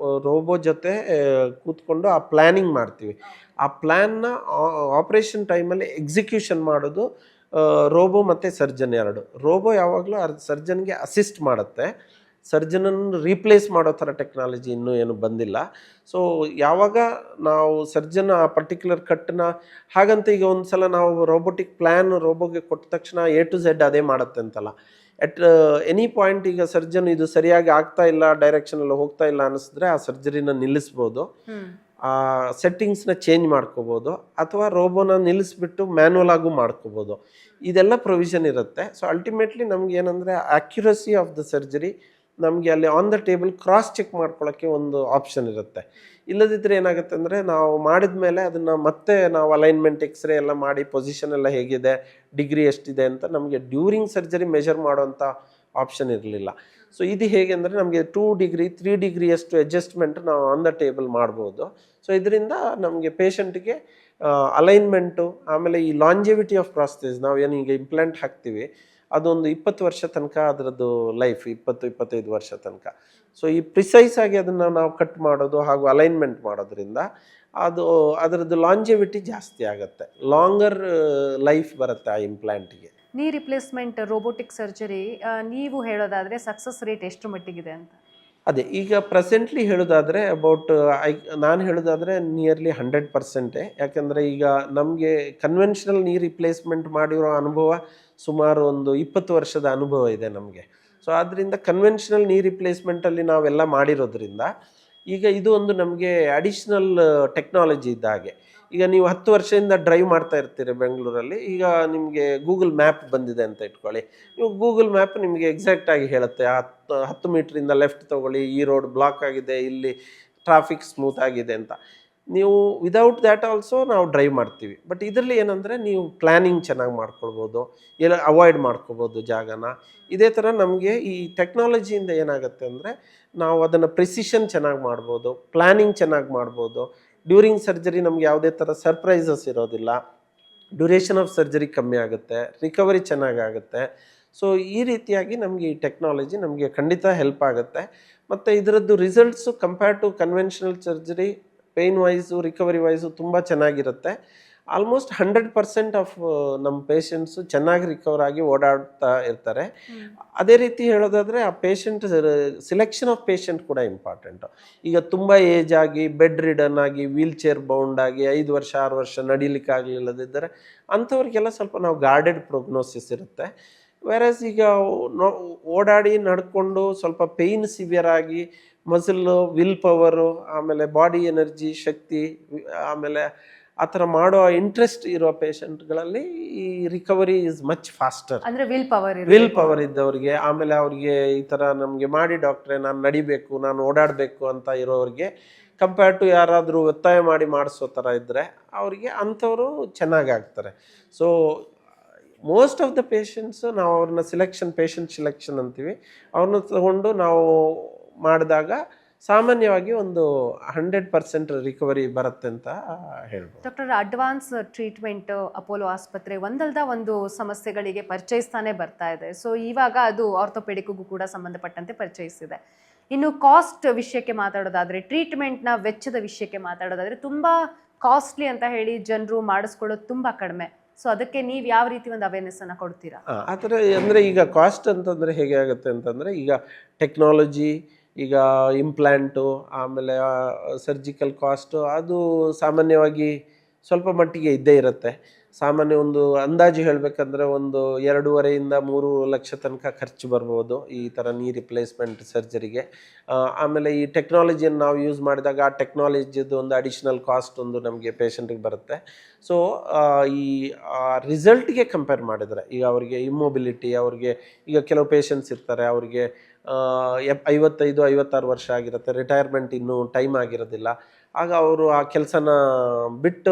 ರೋಬೋ ಜೊತೆ ಕೂತ್ಕೊಂಡು ಆ ಪ್ಲ್ಯಾನಿಂಗ್ ಮಾಡ್ತೀವಿ. ಆ ಪ್ಲ್ಯಾನ್ನ ಆಪರೇಷನ್ ಟೈಮಲ್ಲಿ ಎಕ್ಸಿಕ್ಯೂಷನ್ ಮಾಡೋದು ರೋಬೋ ಮತ್ತು ಸರ್ಜನ್ ಎರಡು. ರೋಬೋ ಯಾವಾಗಲೂ ಸರ್ಜನ್ಗೆ ಅಸಿಸ್ಟ್ ಮಾಡುತ್ತೆ, ಸರ್ಜನನ್ನು ರೀಪ್ಲೇಸ್ ಮಾಡೋ ಥರ ಟೆಕ್ನಾಲಜಿ ಇನ್ನೂ ಏನು ಬಂದಿಲ್ಲ. ಸೊ ಯಾವಾಗ ನಾವು ಸರ್ಜನ್ ಆ ಪರ್ಟಿಕ್ಯುಲರ್ ಕಟ್ಟನ್ನ ಹಾಗಂತ ಈಗ ಒಂದು ಸಲ ನಾವು ರೋಬೋಟಿಕ್ ಪ್ಲ್ಯಾನ್ ರೋಬೋಗೆ ಕೊಟ್ಟ ತಕ್ಷಣ A to Z ಅದೇ ಮಾಡುತ್ತೆ ಅಂತಲ್ಲ. ಎಟ್ ಎನಿ ಪಾಯಿಂಟ್ ಈಗ ಸರ್ಜನ್ ಇದು ಸರಿಯಾಗಿ ಆಗ್ತಾ ಇಲ್ಲ, ಡೈರೆಕ್ಷನಲ್ಲಿ ಹೋಗ್ತಾ ಇಲ್ಲ ಅನ್ನಿಸಿದ್ರೆ ಆ ಸರ್ಜರಿನ ನಿಲ್ಲಿಸ್ಬೋದು. ಆ ಸೆಟ್ಟಿಂಗ್ಸ್ನ ಚೇಂಜ್ ಮಾಡ್ಕೋಬೋದು, ಅಥವಾ ರೋಬೋನ ನಿಲ್ಲಿಸ್ಬಿಟ್ಟು ಮ್ಯಾನ್ಯಲ್ ಆಗು ಮಾಡ್ಕೋಬೋದು. ಇದೆಲ್ಲ ಪ್ರೊವಿಷನ್ ಇರುತ್ತೆ. ಸೊ ಅಲ್ಟಿಮೇಟ್ಲಿ ನಮ್ಗೆ ಏನಂದರೆ ಅಕ್ಯುರಸಿ ಆಫ್ ದ ಸರ್ಜರಿ ನಮಗೆ ಅಲ್ಲಿ on the table cross check ಮಾಡ್ಕೊಳ್ಳೋಕ್ಕೆ ಒಂದು ಆಪ್ಷನ್ ಇರುತ್ತೆ. ಇಲ್ಲದಿದ್ದರೆ ಏನಾಗುತ್ತೆ ಅಂದರೆ ನಾವು ಮಾಡಿದ ಮೇಲೆ ಅದನ್ನು ಮತ್ತೆ ನಾವು ಅಲೈನ್ಮೆಂಟ್ ಎಕ್ಸ್ರೇ ಎಲ್ಲ ಮಾಡಿ ಪೊಸಿಷನ್ ಎಲ್ಲ ಹೇಗಿದೆ, ಡಿಗ್ರಿ ಎಷ್ಟಿದೆ ಅಂತ ನಮಗೆ ಡ್ಯೂರಿಂಗ್ ಸರ್ಜರಿ ಮೆಷರ್ ಮಾಡೋವಂಥ ಆಪ್ಷನ್ ಇರಲಿಲ್ಲ. ಸೊ ಇದು ಹೇಗೆ ಅಂದರೆ ನಮಗೆ 2 ಡಿಗ್ರಿ 3 ಡಿಗ್ರಿಯಷ್ಟು ಅಡ್ಜಸ್ಟ್ಮೆಂಟ್ ನಾವು ಆನ್ ದ ಟೇಬಲ್ ಮಾಡ್ಬೋದು. ಸೊ ಇದರಿಂದ ನಮಗೆ ಪೇಷಂಟ್ಗೆ ಅಲೈನ್ಮೆಂಟು, ಆಮೇಲೆ ಈ ಲಾಂಜೆವಿಟಿ ಆಫ್ ಪ್ರಾಸ್ಥೆಸ್, ನಾವು ಏನೀಗ ಇಂಪ್ಲಾಂಟ್ ಹಾಕ್ತೀವಿ ಅದೊಂದು 20 ವರ್ಷ ತನಕ ಅದರದ್ದು ಲೈಫ್, 20-25 ವರ್ಷ ತನಕ. ಸೊ ಈ ಪ್ರಿಸೈಸ್ ಆಗಿ ಅದನ್ನು ನಾವು ಕಟ್ ಮಾಡೋದು ಹಾಗೂ ಅಲೈನ್ಮೆಂಟ್ ಮಾಡೋದ್ರಿಂದ ಅದರದ್ದು ಲಾಂಜೆವಿಟಿ ಜಾಸ್ತಿ ಆಗುತ್ತೆ, ಲಾಂಗರ್ ಲೈಫ್ ಬರುತ್ತೆ ಆ ಇಂಪ್ಲಾಂಟಿಗೆ. ನೀ ರಿಪ್ಲೇಸ್ಮೆಂಟ್ ರೋಬೋಟಿಕ್ ಸರ್ಜರಿ ನೀವು ಹೇಳೋದಾದರೆ ಸಕ್ಸಸ್ ರೇಟ್ ಎಷ್ಟು ಮಟ್ಟಿಗಿದೆ ಅಂತ? ಅದೇ ಈಗ ಪ್ರೆಸೆಂಟ್ಲಿ ಹೇಳೋದಾದರೆ ನಾನು ಹೇಳೋದಾದರೆ ನಿಯರ್ಲಿ 100%. ಯಾಕಂದರೆ ಈಗ ನಮಗೆ ಕನ್ವೆನ್ಷನಲ್ ನೀ ರಿಪ್ಲೇಸ್ಮೆಂಟ್ ಮಾಡಿರೋ ಅನುಭವ ಸುಮಾರು ಒಂದು 20 ವರ್ಷದ ಅನುಭವ ಇದೆ ನಮಗೆ. ಸೊ ಆದ್ದರಿಂದ ಕನ್ವೆನ್ಷನಲ್ ನೀ ರಿಪ್ಲೇಸ್ಮೆಂಟಲ್ಲಿ ನಾವೆಲ್ಲ ಮಾಡಿರೋದ್ರಿಂದ ಈಗ ಇದು ಒಂದು ನಮಗೆ ಅಡಿಷ್ನಲ್ ಟೆಕ್ನಾಲಜಿ ಇದ್ದ ಹಾಗೆ. ಈಗ ನೀವು 10 ವರ್ಷದಿಂದ ಡ್ರೈವ್ ಮಾಡ್ತಾ ಇರ್ತೀರಿ ಬೆಂಗಳೂರಲ್ಲಿ, ಈಗ ನಿಮಗೆ ಗೂಗಲ್ ಮ್ಯಾಪ್ ಬಂದಿದೆ ಅಂತ ಇಟ್ಕೊಳ್ಳಿ. ನೀವು ಗೂಗಲ್ ಮ್ಯಾಪ್ ನಿಮಗೆ ಎಕ್ಸಾಕ್ಟಾಗಿ ಹೇಳುತ್ತೆ 10 ಮೀಟ್ರಿಂದ ಲೆಫ್ಟ್ ತೊಗೊಳ್ಳಿ, ಈ ರೋಡ್ ಬ್ಲಾಕ್ ಆಗಿದೆ, ಇಲ್ಲಿ ಟ್ರಾಫಿಕ್ ಸ್ಮೂತ್ ಆಗಿದೆ ಅಂತ. ನೀವು ವಿದೌಟ್ ದ್ಯಾಟ್ ಆಲ್ಸೋ ನಾವು ಡ್ರೈವ್ ಮಾಡ್ತೀವಿ. ಬಟ್ ಇದರಲ್ಲಿ ಏನಂದರೆ ನೀವು ಪ್ಲ್ಯಾನಿಂಗ್ ಚೆನ್ನಾಗಿ ಮಾಡ್ಕೊಳ್ಬೋದು, ಎಲ್ಲ ಅವಾಯ್ಡ್ ಮಾಡ್ಕೋಬೋದು ಜಾಗನ. ಇದೇ ಥರ ನಮಗೆ ಈ ಟೆಕ್ನಾಲಜಿಯಿಂದ ಏನಾಗುತ್ತೆ ಅಂದರೆ ನಾವು ಅದನ್ನು ಪ್ರಿಸಿಷನ್ ಚೆನ್ನಾಗಿ ಮಾಡ್ಬೋದು, ಪ್ಲ್ಯಾನಿಂಗ್ ಚೆನ್ನಾಗಿ ಮಾಡ್ಬೋದು. ಡ್ಯೂರಿಂಗ್ ಸರ್ಜರಿ ನಮ್ಗೆ ಯಾವುದೇ ಥರ ಸರ್ಪ್ರೈಸಸ್ ಇರೋದಿಲ್ಲ, ಡ್ಯೂರೇಷನ್ ಆಫ್ ಸರ್ಜರಿ ಕಮ್ಮಿ ಆಗುತ್ತೆ, ರಿಕವರಿ ಚೆನ್ನಾಗಾಗುತ್ತೆ. ಸೊ ಈ ರೀತಿಯಾಗಿ ನಮಗೆ ಈ ಟೆಕ್ನಾಲಜಿ ನಮಗೆ ಖಂಡಿತ ಹೆಲ್ಪ್ ಆಗುತ್ತೆ. ಮತ್ತು ಇದರದ್ದು results compare to conventional surgery pain wise, recovery wise ತುಂಬ ಚೆನ್ನಾಗಿರುತ್ತೆ. ಆಲ್ಮೋಸ್ಟ್ 100% ಆಫ್ ನಮ್ಮ ಪೇಷಂಟ್ಸು ಚೆನ್ನಾಗಿ ರಿಕವರ್ ಆಗಿ ಓಡಾಡ್ತಾ ಇರ್ತಾರೆ. ಅದೇ ರೀತಿ ಹೇಳೋದಾದರೆ ಆ ಪೇಷಂಟ್ ಸಿಲೆಕ್ಷನ್ ಆಫ್ ಪೇಷಂಟ್ ಕೂಡ ಇಂಪಾರ್ಟೆಂಟು. ಈಗ ತುಂಬ ಏಜ್ ಆಗಿ ಬೆಡ್ ರಿಡನ್ ಆಗಿ ವೀಲ್ ಚೇರ್ ಬೌಂಡ್ ಆಗಿ 5 ವರ್ಷ 6 ವರ್ಷ ನಡೀಲಿಕ್ಕಾಗಲಿಲ್ಲದಿದ್ದರೆ ಅಂಥವ್ರಿಗೆಲ್ಲ ಸ್ವಲ್ಪ ನಾವು ಗಾರ್ಡೆಡ್ ಪ್ರೋಗ್ನೋಸಿಸ್ ಇರುತ್ತೆ. ವೆರಸ್ ಈಗ ಓಡಾಡಿ ನಡ್ಕೊಂಡು ಸ್ವಲ್ಪ ಪೇಯ್ನ್ ಸಿವಿಯರ್ ಆಗಿ ಮಸಲ್ಲು, ವಿಲ್ ಪವರು, ಆಮೇಲೆ ಬಾಡಿ ಎನರ್ಜಿ, ಶಕ್ತಿ, ಆಮೇಲೆ ಆ ಥರ ಮಾಡೋ ಇಂಟ್ರೆಸ್ಟ್ ಇರೋ ಪೇಷಂಟ್ಗಳಲ್ಲಿ ಈ ರಿಕವರಿ ಈಸ್ ಮಚ್ ಫಾಸ್ಟರ್. ಅಂದರೆ ವಿಲ್ ಪವರ್ ಇದ್ದವ್ರಿಗೆ, ಆಮೇಲೆ ಅವ್ರಿಗೆ ಈ ಥರ ನಮಗೆ ಮಾಡಿ ಡಾಕ್ಟ್ರೆ ನಾನು ನಡಿಬೇಕು, ನಾನು ಓಡಾಡಬೇಕು ಅಂತ ಇರೋರಿಗೆ ಕಂಪೇರ್ ಟು ಯಾರಾದರೂ ಒತ್ತಾಯ ಮಾಡಿ ಮಾಡಿಸೋ ಥರ ಇದ್ದರೆ ಅವರಿಗೆ ಅಂಥವರು ಚೆನ್ನಾಗಾಗ್ತಾರೆ. So most of the patients ನಾವು ಅವ್ರನ್ನ ಪೇಷಂಟ್ ಸಿಲೆಕ್ಷನ್ ಅಂತೀವಿ, ಅವ್ರನ್ನ ತಗೊಂಡು ನಾವು ಮಾಡಿದಾಗ ಸಾಮಾನ್ಯವಾಗಿ ಒಂದು 100% ರಿಕವರಿ ಬರುತ್ತೆ ಅಂತ ಹೇಳ್ಬೋದು. ಡಾಕ್ಟರ್, ಅಡ್ವಾನ್ಸ್ ಟ್ರೀಟ್ಮೆಂಟ್ ಅಪೋಲೋ ಆಸ್ಪತ್ರೆ ಒಂದಲ್ದ ಒಂದು ಸಮಸ್ಯೆಗಳಿಗೆ ಪರಿಚಯಿಸ್ತಾನೆ ಬರ್ತಾ ಇದೆ. ಸೊ ಇವಾಗ ಅದು ಆರ್ಥೋಪೆಡಿಕ್ಗೂ ಕೂಡ ಸಂಬಂಧಪಟ್ಟಂತೆ ಪರಿಚಯಿಸಿದೆ. ಇನ್ನು ಕಾಸ್ಟ್ ವಿಷಯಕ್ಕೆ ಮಾತಾಡೋದಾದರೆ, ಟ್ರೀಟ್ಮೆಂಟ್ನ ವೆಚ್ಚದ ವಿಷಯಕ್ಕೆ ಮಾತಾಡೋದಾದರೆ ತುಂಬ ಕಾಸ್ಟ್ಲಿ ಅಂತ ಹೇಳಿ ಜನರು ಮಾಡಿಸ್ಕೊಳ್ಳೋದು ತುಂಬ ಕಡಿಮೆ. ಸೊ ಅದಕ್ಕೆ ನೀವು ಯಾವ ರೀತಿ ಒಂದು ಅವೇರ್ನೆಸ್ಸನ್ನು ಕೊಡ್ತೀರಾ? ಆ ಥರ ಅಂದರೆ ಈಗ ಕಾಸ್ಟ್ ಅಂತಂದರೆ ಹೇಗೆ ಆಗುತ್ತೆ ಅಂತಂದರೆ, ಈಗ ಟೆಕ್ನಾಲಜಿ, ಈಗ ಇಂಪ್ಲಾಂಟು, ಆಮೇಲೆ ಸರ್ಜಿಕಲ್ ಕಾಸ್ಟು ಅದು ಸಾಮಾನ್ಯವಾಗಿ ಸ್ವಲ್ಪ ಮಟ್ಟಿಗೆ ಇದ್ದೇ ಇರುತ್ತೆ. ಸಾಮಾನ್ಯ ಒಂದು ಅಂದಾಜು ಹೇಳಬೇಕಂದ್ರೆ ಒಂದು 2.5 3 ಲಕ್ಷ ತನಕ ಖರ್ಚು ಬರ್ಬೋದು ಈ ಥರ ನೀ ರಿಪ್ಲೇಸ್ಮೆಂಟ್ ಸರ್ಜರಿಗೆ. ಆಮೇಲೆ ಈ ಟೆಕ್ನಾಲಜಿಯನ್ನು ನಾವು ಯೂಸ್ ಮಾಡಿದಾಗ ಆ ಟೆಕ್ನಾಲಜಿದು ಒಂದು ಅಡಿಷ್ನಲ್ ಕಾಸ್ಟ್ ಒಂದು ನಮಗೆ ಪೇಷಂಟಿಗೆ ಬರುತ್ತೆ. ಸೊ ಈ ರಿಸಲ್ಟ್ಗೆ ಕಂಪೇರ್ ಮಾಡಿದರೆ ಈಗ ಅವರಿಗೆ ಇಮ್ಮೊಬಿಲಿಟಿ, ಅವ್ರಿಗೆ ಈಗ ಕೆಲವು ಪೇಷಂಟ್ಸ್ ಇರ್ತಾರೆ ಅವರಿಗೆ 55-56 ವರ್ಷ ಆಗಿರುತ್ತೆ, ರಿಟೈರ್ಮೆಂಟ್ ಇನ್ನೂ ಟೈಮ್ ಆಗಿರೋದಿಲ್ಲ. ಆಗ ಅವರು ಆ ಕೆಲಸನ ಬಿಟ್ಟು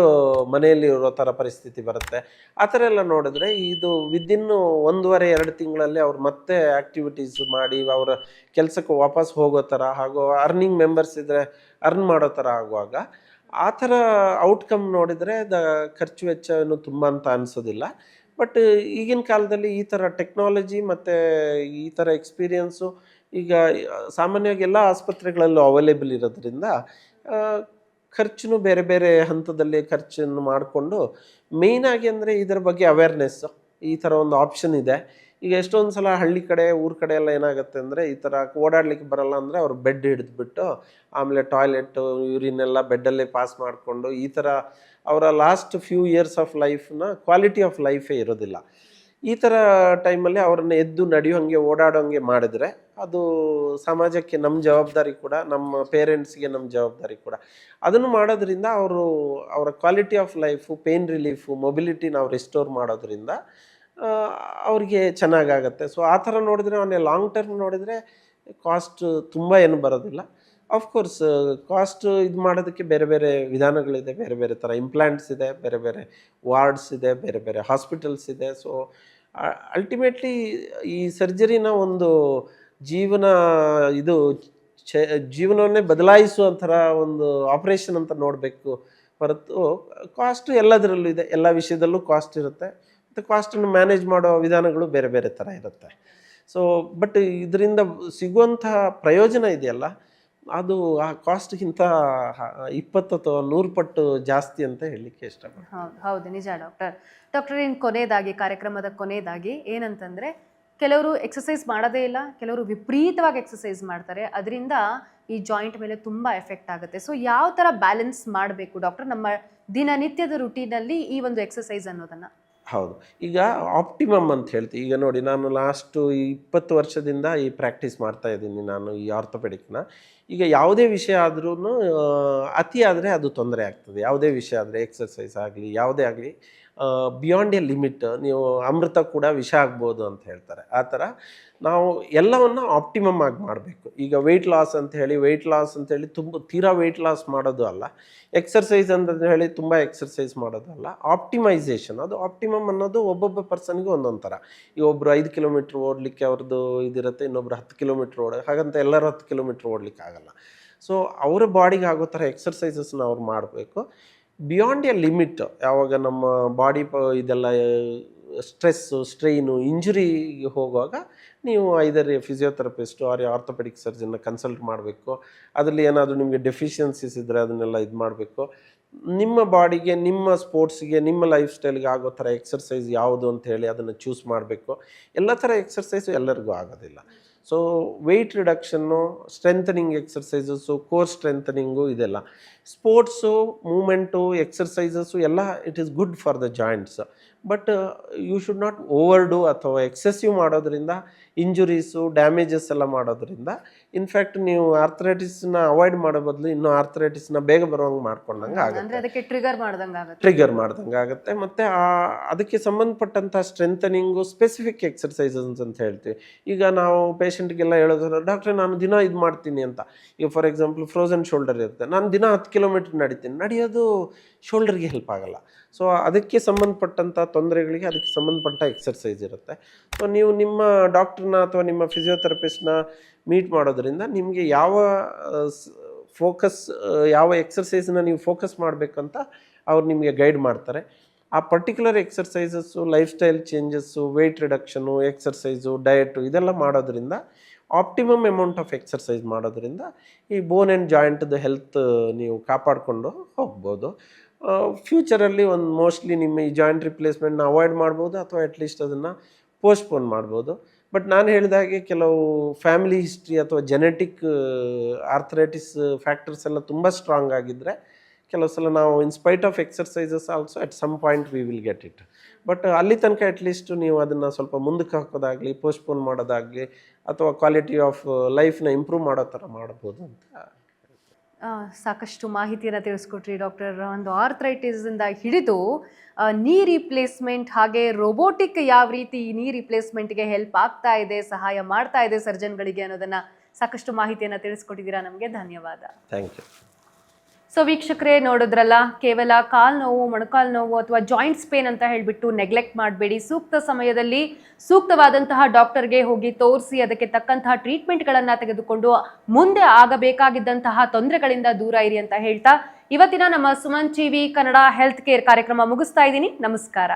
ಮನೆಯಲ್ಲಿ ಇರೋ ಥರ ಪರಿಸ್ಥಿತಿ ಬರುತ್ತೆ. ಆ ಥರ ಎಲ್ಲ ನೋಡಿದ್ರೆ ಇದು ವಿದಿನ್ 1.5-2 ತಿಂಗಳಲ್ಲಿ ಅವ್ರು ಮತ್ತೆ ಆ್ಯಕ್ಟಿವಿಟೀಸ್ ಮಾಡಿ ಅವರ ಕೆಲಸಕ್ಕೆ ವಾಪಸ್ ಹೋಗೋ ಥರ, ಹಾಗೂ ಅರ್ನಿಂಗ್ ಮೆಂಬರ್ಸ್ ಇದ್ದರೆ ಅರ್ನ್ ಮಾಡೋ ಥರ ಆಗುವಾಗ ಆ ಥರ ಔಟ್ಕಮ್ ನೋಡಿದರೆ ಖರ್ಚು ವೆಚ್ಚ ಏನು ತುಂಬ ಅಂತ ಅನಿಸೋದಿಲ್ಲ. ಬಟ್ ಈಗಿನ ಕಾಲದಲ್ಲಿ ಈ ಥರ ಟೆಕ್ನಾಲಜಿ ಮತ್ತು ಈ ಥರ ಎಕ್ಸ್ಪೀರಿಯನ್ಸು ಈಗ ಸಾಮಾನ್ಯವಾಗಿ ಎಲ್ಲ ಆಸ್ಪತ್ರೆಗಳಲ್ಲೂ ಅವೈಲೇಬಲ್ ಇರೋದ್ರಿಂದ ಖರ್ಚು ಬೇರೆ ಬೇರೆ ಹಂತದಲ್ಲಿ ಖರ್ಚನ್ನು ಮಾಡಿಕೊಂಡು ಮೇಯ್ನಾಗಿ ಅಂದರೆ ಇದರ ಬಗ್ಗೆ ಅವೇರ್ನೆಸ್ಸು, ಈ ಥರ ಒಂದು ಆಪ್ಷನ್ ಇದೆ. ಈಗ ಎಷ್ಟೊಂದು ಸಲ ಹಳ್ಳಿ ಕಡೆ ಊರ ಕಡೆ ಎಲ್ಲ ಏನಾಗುತ್ತೆ ಅಂದರೆ ಈ ಥರ ಓಡಾಡ್ಲಿಕ್ಕೆ ಬರಲ್ಲ ಅಂದರೆ ಅವ್ರು ಬೆಡ್ ಹಿಡಿದ್ಬಿಟ್ಟು ಆಮೇಲೆ ಟಾಯ್ಲೆಟು ಯೂರಿನ್ ಎಲ್ಲ ಬೆಡ್ಡಲ್ಲೇ ಪಾಸ್ ಮಾಡಿಕೊಂಡು ಈ ಥರ ಅವರ ಲಾಸ್ಟ್ ಫ್ಯೂ ಇಯರ್ಸ್ ಆಫ್ ಲೈಫ್ನ ಕ್ವಾಲಿಟಿ ಆಫ್ ಲೈಫೇ ಇರೋದಿಲ್ಲ. ಈ ಥರ ಟೈಮಲ್ಲಿ ಅವ್ರನ್ನ ಎದ್ದು ನಡೆಯೋಂಗೆ ಓಡಾಡೋಂಗೆ ಮಾಡಿದ್ರೆ ಅದು ಸಮಾಜಕ್ಕೆ ನಮ್ಮ ಜವಾಬ್ದಾರಿ ಕೂಡ, ನಮ್ಮ ಪೇರೆಂಟ್ಸ್ಗೆ ನಮ್ಮ ಜವಾಬ್ದಾರಿ ಕೂಡ. ಅದನ್ನು ಮಾಡೋದ್ರಿಂದ ಅವರ quality of life, pain relief, mobility ನಾವು ರಿಸ್ಟೋರ್ ಮಾಡೋದ್ರಿಂದ ಅವ್ರಿಗೆ ಚೆನ್ನಾಗಾಗತ್ತೆ. ಸೊ ಆ ಥರ ನೋಡಿದ್ರೆ ಅವನೇ ಲಾಂಗ್ ಟರ್ಮ್ ನೋಡಿದರೆ ಕಾಸ್ಟ್ ತುಂಬ ಏನು ಬರೋದಿಲ್ಲ. ಆಫ್ಕೋರ್ಸ್ ಕಾಸ್ಟ್ ಇದು ಮಾಡೋದಕ್ಕೆ ಬೇರೆ ಬೇರೆ ವಿಧಾನಗಳಿದೆ, ಬೇರೆ ಬೇರೆ ಥರ ಇಂಪ್ಲಾಂಟ್ಸ್ ಇದೆ, ಬೇರೆ ಬೇರೆ ವಾರ್ಡ್ಸ್ ಇದೆ, ಬೇರೆ ಬೇರೆ ಹಾಸ್ಪಿಟಲ್ಸ್ ಇದೆ. ಸೊ ಅಲ್ಟಿಮೇಟ್ಲಿ ಈ ಸರ್ಜರಿನ ಒಂದು ಜೀವನ ಇದು ಜೀವನವನ್ನೇ ಬದಲಾಯಿಸುವಂಥರ ಒಂದು ಆಪ್ರೇಷನ್ ಅಂತ ನೋಡಬೇಕು ಹೊರತು ಕಾಸ್ಟ್ ಎಲ್ಲದರಲ್ಲೂ ಇದೆ, ಎಲ್ಲ ವಿಷಯದಲ್ಲೂ ಕಾಸ್ಟ್ ಇರುತ್ತೆ. ಮತ್ತು ಕಾಸ್ಟನ್ನು ಮ್ಯಾನೇಜ್ ಮಾಡೋ ವಿಧಾನಗಳು ಬೇರೆ ಬೇರೆ ಥರ ಇರುತ್ತೆ. ಸೊ ಬಟ್ ಇದರಿಂದ ಸಿಗುವಂತಹ ಪ್ರಯೋಜನ ಇದೆಯಲ್ಲ, ಅದು ಆ ಕಾಸ್ಟ್ಗಿಂತ 20 ಅಥವಾ 100 ಪಟ್ಟು ಜಾಸ್ತಿ ಅಂತ ಹೇಳಲಿಕ್ಕೆ ಇಷ್ಟಪಡ್ತೀನಿ. ಹೌದು, ನಿಜ ಡಾಕ್ಟರ್. ಇನ್ನು ಕೊನೆಯದಾಗಿ, ಕಾರ್ಯಕ್ರಮದ ಕೊನೆಯದಾಗಿ ಏನಂತಂದರೆ, ಕೆಲವರು ಎಕ್ಸಸೈಸ್ ಮಾಡೋದೇ ಇಲ್ಲ, ಕೆಲವರು ವಿಪರೀತವಾಗಿ ಎಕ್ಸಸೈಸ್ ಮಾಡ್ತಾರೆ, ಅದರಿಂದ ಈ ಜಾಯಿಂಟ್ ಮೇಲೆ ತುಂಬ ಎಫೆಕ್ಟ್ ಆಗುತ್ತೆ. ಸೊ ಯಾವ ಥರ ಬ್ಯಾಲೆನ್ಸ್ ಮಾಡಬೇಕು ಡಾಕ್ಟರ್ ನಮ್ಮ ದಿನನಿತ್ಯದ ರುಟೀನಲ್ಲಿ ಈ ಒಂದು ಎಕ್ಸಸೈಸ್ ಅನ್ನೋದನ್ನು? ಹೌದು, ಈಗ ಆಪ್ಟಿಮಮ್ ಅಂತ ಹೇಳ್ತೀವಿ. ಈಗ ನೋಡಿ, ನಾನು ಲಾಸ್ಟು 20 ವರ್ಷದಿಂದ ಈ ಪ್ರಾಕ್ಟೀಸ್ ಮಾಡ್ತಾ ಇದ್ದೀನಿ ನಾನು ಈ ಆರ್ಥೋಪೆಡಿಕ್ನ. ಈಗ ಯಾವುದೇ ವಿಷಯ ಆದ್ರೂ ಅತಿ ಆದರೆ ಅದು ತೊಂದರೆ ಆಗ್ತದೆ. ಯಾವುದೇ ವಿಷಯ ಆದರೆ, ಎಕ್ಸಸೈಸ್ ಆಗಲಿ ಯಾವುದೇ ಆಗಲಿ, ಬಿಯಾಂಡ್ ಎ ಲಿಮಿಟ್, ನೀವು ಅಮೃತ ಕೂಡ ವಿಷ ಆಗ್ಬೋದು ಅಂತ ಹೇಳ್ತಾರೆ. ಆ ಥರ ನಾವು ಎಲ್ಲವನ್ನು ಆಪ್ಟಿಮಮ್ ಆಗಿ ಮಾಡಬೇಕು. ಈಗ ವೆಯ್ಟ್ ಲಾಸ್ ಅಂತೇಳಿ ತೀರಾ ವೆಯ್ಟ್ ಲಾಸ್ ಮಾಡೋದು ಅಲ್ಲ, ಎಕ್ಸರ್ಸೈಸ್ ಅಂತ ಹೇಳಿ ತುಂಬ ಎಕ್ಸರ್ಸೈಸ್ ಮಾಡೋದು ಅಲ್ಲ, ಆಪ್ಟಿಮೈಸೇಷನ್. ಅದು ಆಪ್ಟಿಮಮ್ ಅನ್ನೋದು ಒಬ್ಬೊಬ್ಬ ಪರ್ಸನ್ಗೆ ಒಂದೊಂದು ಥರ. ಈಗ ಒಬ್ಬರು 5 ಕಿಲೋಮೀಟ್ರ್ ಓಡಲಿಕ್ಕೆ ಅವ್ರದ್ದು ಇದಿರುತ್ತೆ, ಇನ್ನೊಬ್ರು 10 ಕಿಲೋಮೀಟ್ರ್ ಹಾಗಂತ ಎಲ್ಲರೂ 10 ಕಿಲೋಮೀಟ್ರ್ ಓಡಲಿಕ್ಕೆ ಆಗಲ್ಲ. ಸೊ ಅವರ ಬಾಡಿಗೆ ಆಗೋ ಥರ ಎಕ್ಸರ್ಸೈಸಸ್ನ ಅವ್ರು ಮಾಡಬೇಕು. ಬಿಯಾಂಡ್ ಎ ಲಿಮಿಟ್, ಯಾವಾಗ ನಮ್ಮ ಬಾಡಿ ಇದೆಲ್ಲ ಸ್ಟ್ರೆಸ್ಸು, ಸ್ಟ್ರೈನು, ಇಂಜುರಿಗೆ ಹೋಗುವಾಗ ನೀವು ಐದರ್ ಫಿಸಿಯೋಥೆರಪಿಸ್ಟು ಆರ್ ಆರ್ಥೋಪೆಡಿಕ್ ಸರ್ಜನ್ನ ಕನ್ಸಲ್ಟ್ ಮಾಡಬೇಕು. ಅದರಲ್ಲಿ ಏನಾದರೂ ನಿಮಗೆ ಡೆಫಿಷಿಯನ್ಸೀಸ್ ಇದ್ದರೆ ಅದನ್ನೆಲ್ಲ ಇದು ಮಾಡಬೇಕು. ನಿಮ್ಮ ಬಾಡಿಗೆ, ನಿಮ್ಮ ಸ್ಪೋರ್ಟ್ಸ್ಗೆ, ನಿಮ್ಮ ಲೈಫ್ ಸ್ಟೈಲ್ಗೆ ಆಗೋ ಥರ ಎಕ್ಸರ್ಸೈಸ್ ಯಾವುದು ಅಂತ ಹೇಳಿ ಅದನ್ನು ಚೂಸ್ ಮಾಡಬೇಕು. ಎಲ್ಲ ಥರ ಎಕ್ಸರ್ಸೈಸು ಎಲ್ಲರಿಗೂ ಆಗೋದಿಲ್ಲ. So weight reduction, strengthening exercises, core strengthening, ಇದೆಲ್ಲ ಸ್ಪೋರ್ಟ್ಸು, ಮೂಮೆಂಟು, ಎಕ್ಸರ್ಸೈಸಸ್ಸು ಎಲ್ಲ it is good for the joints. But you should not overdo ಅಥವಾ ಎಕ್ಸೆಸಿವ್ ಮಾಡೋದ್ರಿಂದ ಇಂಜುರೀಸು, ಡ್ಯಾಮೇಜಸ್ ಎಲ್ಲ ಮಾಡೋದ್ರಿಂದ ಇನ್ಫ್ಯಾಕ್ಟ್ ನೀವು ಆರ್ಥರೈಟಿಸ್ನ ಅವಾಯ್ಡ್ ಮಾಡೋ ಬದಲು ಇನ್ನೂ ಆರ್ಥರೈಟಿಸ್ನ ಬೇಗ ಬರೋಂಗೆ ಮಾಡ್ಕೊಂಡಂಗೆ ಆಗುತ್ತೆ, ಅದಕ್ಕೆ ಟ್ರಿಗರ್ ಮಾಡ್ದಂಗೆ ಆಗುತ್ತೆ. ಮತ್ತು ಅದಕ್ಕೆ ಸಂಬಂಧಪಟ್ಟಂಥ ಸ್ಟ್ರೆಂಥನಿಂಗು, ಸ್ಪೆಸಿಫಿಕ್ ಎಕ್ಸರ್ಸೈಸಸ್ ಅಂತ ಹೇಳ್ತೀವಿ. ಈಗ ನಾವು ಪೇಷಂಟ್ಗೆಲ್ಲ ಹೇಳೋದು, ಡಾಕ್ಟ್ರೆ ನಾನು ದಿನ ಇದು ಮಾಡ್ತೀನಿ ಅಂತ. ಈಗ ಫಾರ್ ಎಕ್ಸಾಂಪಲ್ ಫ್ರೋಝನ್ ಶೋಲ್ಡರ್ ಇರುತ್ತೆ, ನಾನು ದಿನ 10 ಕಿಲೋಮೀಟ್ರ್ ನಡೆಯೋದು ಶೋಲ್ಡರ್ಗೆ ಹೆಲ್ಪ್ ಆಗಲ್ಲ. ಸೊ ಅದಕ್ಕೆ ಸಂಬಂಧಪಟ್ಟಂಥ ತೊಂದರೆಗಳಿಗೆ ಅದಕ್ಕೆ ಸಂಬಂಧಪಟ್ಟ ಎಕ್ಸರ್ಸೈಸ್ ಇರುತ್ತೆ. ಸೊ ನೀವು ನಿಮ್ಮ ಡಾಕ್ಟ್ರನ್ನ ಅಥವಾ ನಿಮ್ಮ ಫಿಸಿಯೋಥೆರಪಿಸ್ಟ್ನ ಮೀಟ್ ಮಾಡೋದ್ರಿಂದ ನಿಮಗೆ ಯಾವ ಎಕ್ಸರ್ಸೈಸನ್ನ ನೀವು ಫೋಕಸ್ ಮಾಡಬೇಕಂತ ಅವ್ರು ನಿಮಗೆ ಗೈಡ್ ಮಾಡ್ತಾರೆ. ಆ particular exercises, lifestyle changes, weight reduction, exercise, diet, ಇದೆಲ್ಲ ಮಾಡೋದ್ರಿಂದ, ಆಪ್ಟಿಮಮ್ ಅಮೌಂಟ್ ಆಫ್ ಎಕ್ಸರ್ಸೈಸ್ ಮಾಡೋದ್ರಿಂದ ಈ ಬೋನ್ ಆ್ಯಂಡ್ ಜಾಯಿಂಟ್ದು ಹೆಲ್ತ್ ನೀವು ಕಾಪಾಡಿಕೊಂಡು ಹೋಗ್ಬೋದು. ಫ್ಯೂಚರಲ್ಲಿ ಮೋಸ್ಟ್ಲಿ ನಿಮ್ಮ ಈ ಜಾಯಿಂಟ್ ರಿಪ್ಲೇಸ್ಮೆಂಟ್ನ ಅವಾಯ್ಡ್ ಮಾಡ್ಬೋದು ಅಥವಾ ಅಟ್ಲೀಸ್ಟ್ ಅದನ್ನು ಪೋಸ್ಟ್ಪೋನ್ ಮಾಡ್ಬೋದು. ಬಟ್ ನಾನು ಹೇಳಿದಾಗೆ ಕೆಲವು ಫ್ಯಾಮಿಲಿ ಹಿಸ್ಟ್ರಿ ಅಥವಾ ಜೆನೆಟಿಕ್ ಆರ್ಥರೈಟಿಸ್ ಫ್ಯಾಕ್ಟರ್ಸ್ ಎಲ್ಲ ತುಂಬ ಸ್ಟ್ರಾಂಗ್ ಆಗಿದ್ದರೆ ಕೆಲವು ಸಲ ನಾವು in spite of exercises also at some point we will get it. But ಅಲ್ಲಿ ತನಕ ಅಟ್ಲೀಸ್ಟ್ ನೀವು ಅದನ್ನು ಸ್ವಲ್ಪ ಮುಂದಕ್ಕೆ ಹಾಕೋದಾಗಲಿ, ಪೋಸ್ಟ್ಪೋನ್ ಮಾಡೋದಾಗಲಿ, ಅಥವಾ ಕ್ವಾಲಿಟಿ ಆಫ್ ಲೈಫ್ನ ಇಂಪ್ರೂವ್ ಮಾಡೋ ಥರ ಮಾಡ್ಬೋದು ಅಂತ. ಸಾಕಷ್ಟು ಮಾಹಿತಿಯನ್ನು ತಿಳಿಸ್ಕೊಟ್ರಿ ಡಾಕ್ಟರ್. ಒಂದು ಆರ್ಥರೈಟಿಸಿಂದ ಹಿಡಿದು ನೀ ರಿಪ್ಲೇಸ್ಮೆಂಟ್, ಹಾಗೆ ರೋಬೋಟಿಕ್ ಯಾವ ರೀತಿ ನೀ ರಿಪ್ಲೇಸ್ಮೆಂಟ್ಗೆ ಹೆಲ್ಪ್ ಆಗ್ತಾ ಇದೆ, ಸಹಾಯ ಮಾಡ್ತಾ ಇದೆ ಸರ್ಜನ್ಗಳಿಗೆ ಅನ್ನೋದನ್ನು ಸಾಕಷ್ಟು ಮಾಹಿತಿಯನ್ನು ತಿಳಿಸ್ಕೊಟ್ಟಿದ್ದೀರಾ. ನಮಗೆ ಧನ್ಯವಾದ. Thank you. ಸೊ ವೀಕ್ಷಕರೇ, ನೋಡಿದ್ರಲ್ಲ, ಕೇವಲ ಕಾಲು ನೋವು, ಮೊಣಕಾಲು ನೋವು ಅಥವಾ ಜಾಯಿಂಟ್ಸ್ ಪೇನ್ ಅಂತ ಹೇಳಿಬಿಟ್ಟು ನೆಗ್ಲೆಕ್ಟ್ ಮಾಡಬೇಡಿ. ಸೂಕ್ತ ಸಮಯದಲ್ಲಿ ಸೂಕ್ತವಾದಂತಹ ಡಾಕ್ಟರ್ಗೆ ಹೋಗಿ ತೋರಿಸಿ ಅದಕ್ಕೆ ತಕ್ಕಂತಹ ಟ್ರೀಟ್ಮೆಂಟ್ಗಳನ್ನು ತೆಗೆದುಕೊಂಡು ಮುಂದೆ ಆಗಬೇಕಾಗಿದ್ದಂತಹ ತೊಂದರೆಗಳಿಂದ ದೂರ ಇರಿ ಅಂತ ಹೇಳ್ತಾ ಇವತ್ತಿನ ನಮ್ಮ Suman TV Kannada health care ಕಾರ್ಯಕ್ರಮ ಮುಗಿಸ್ತಾ ಇದ್ದೀನಿ. ನಮಸ್ಕಾರ.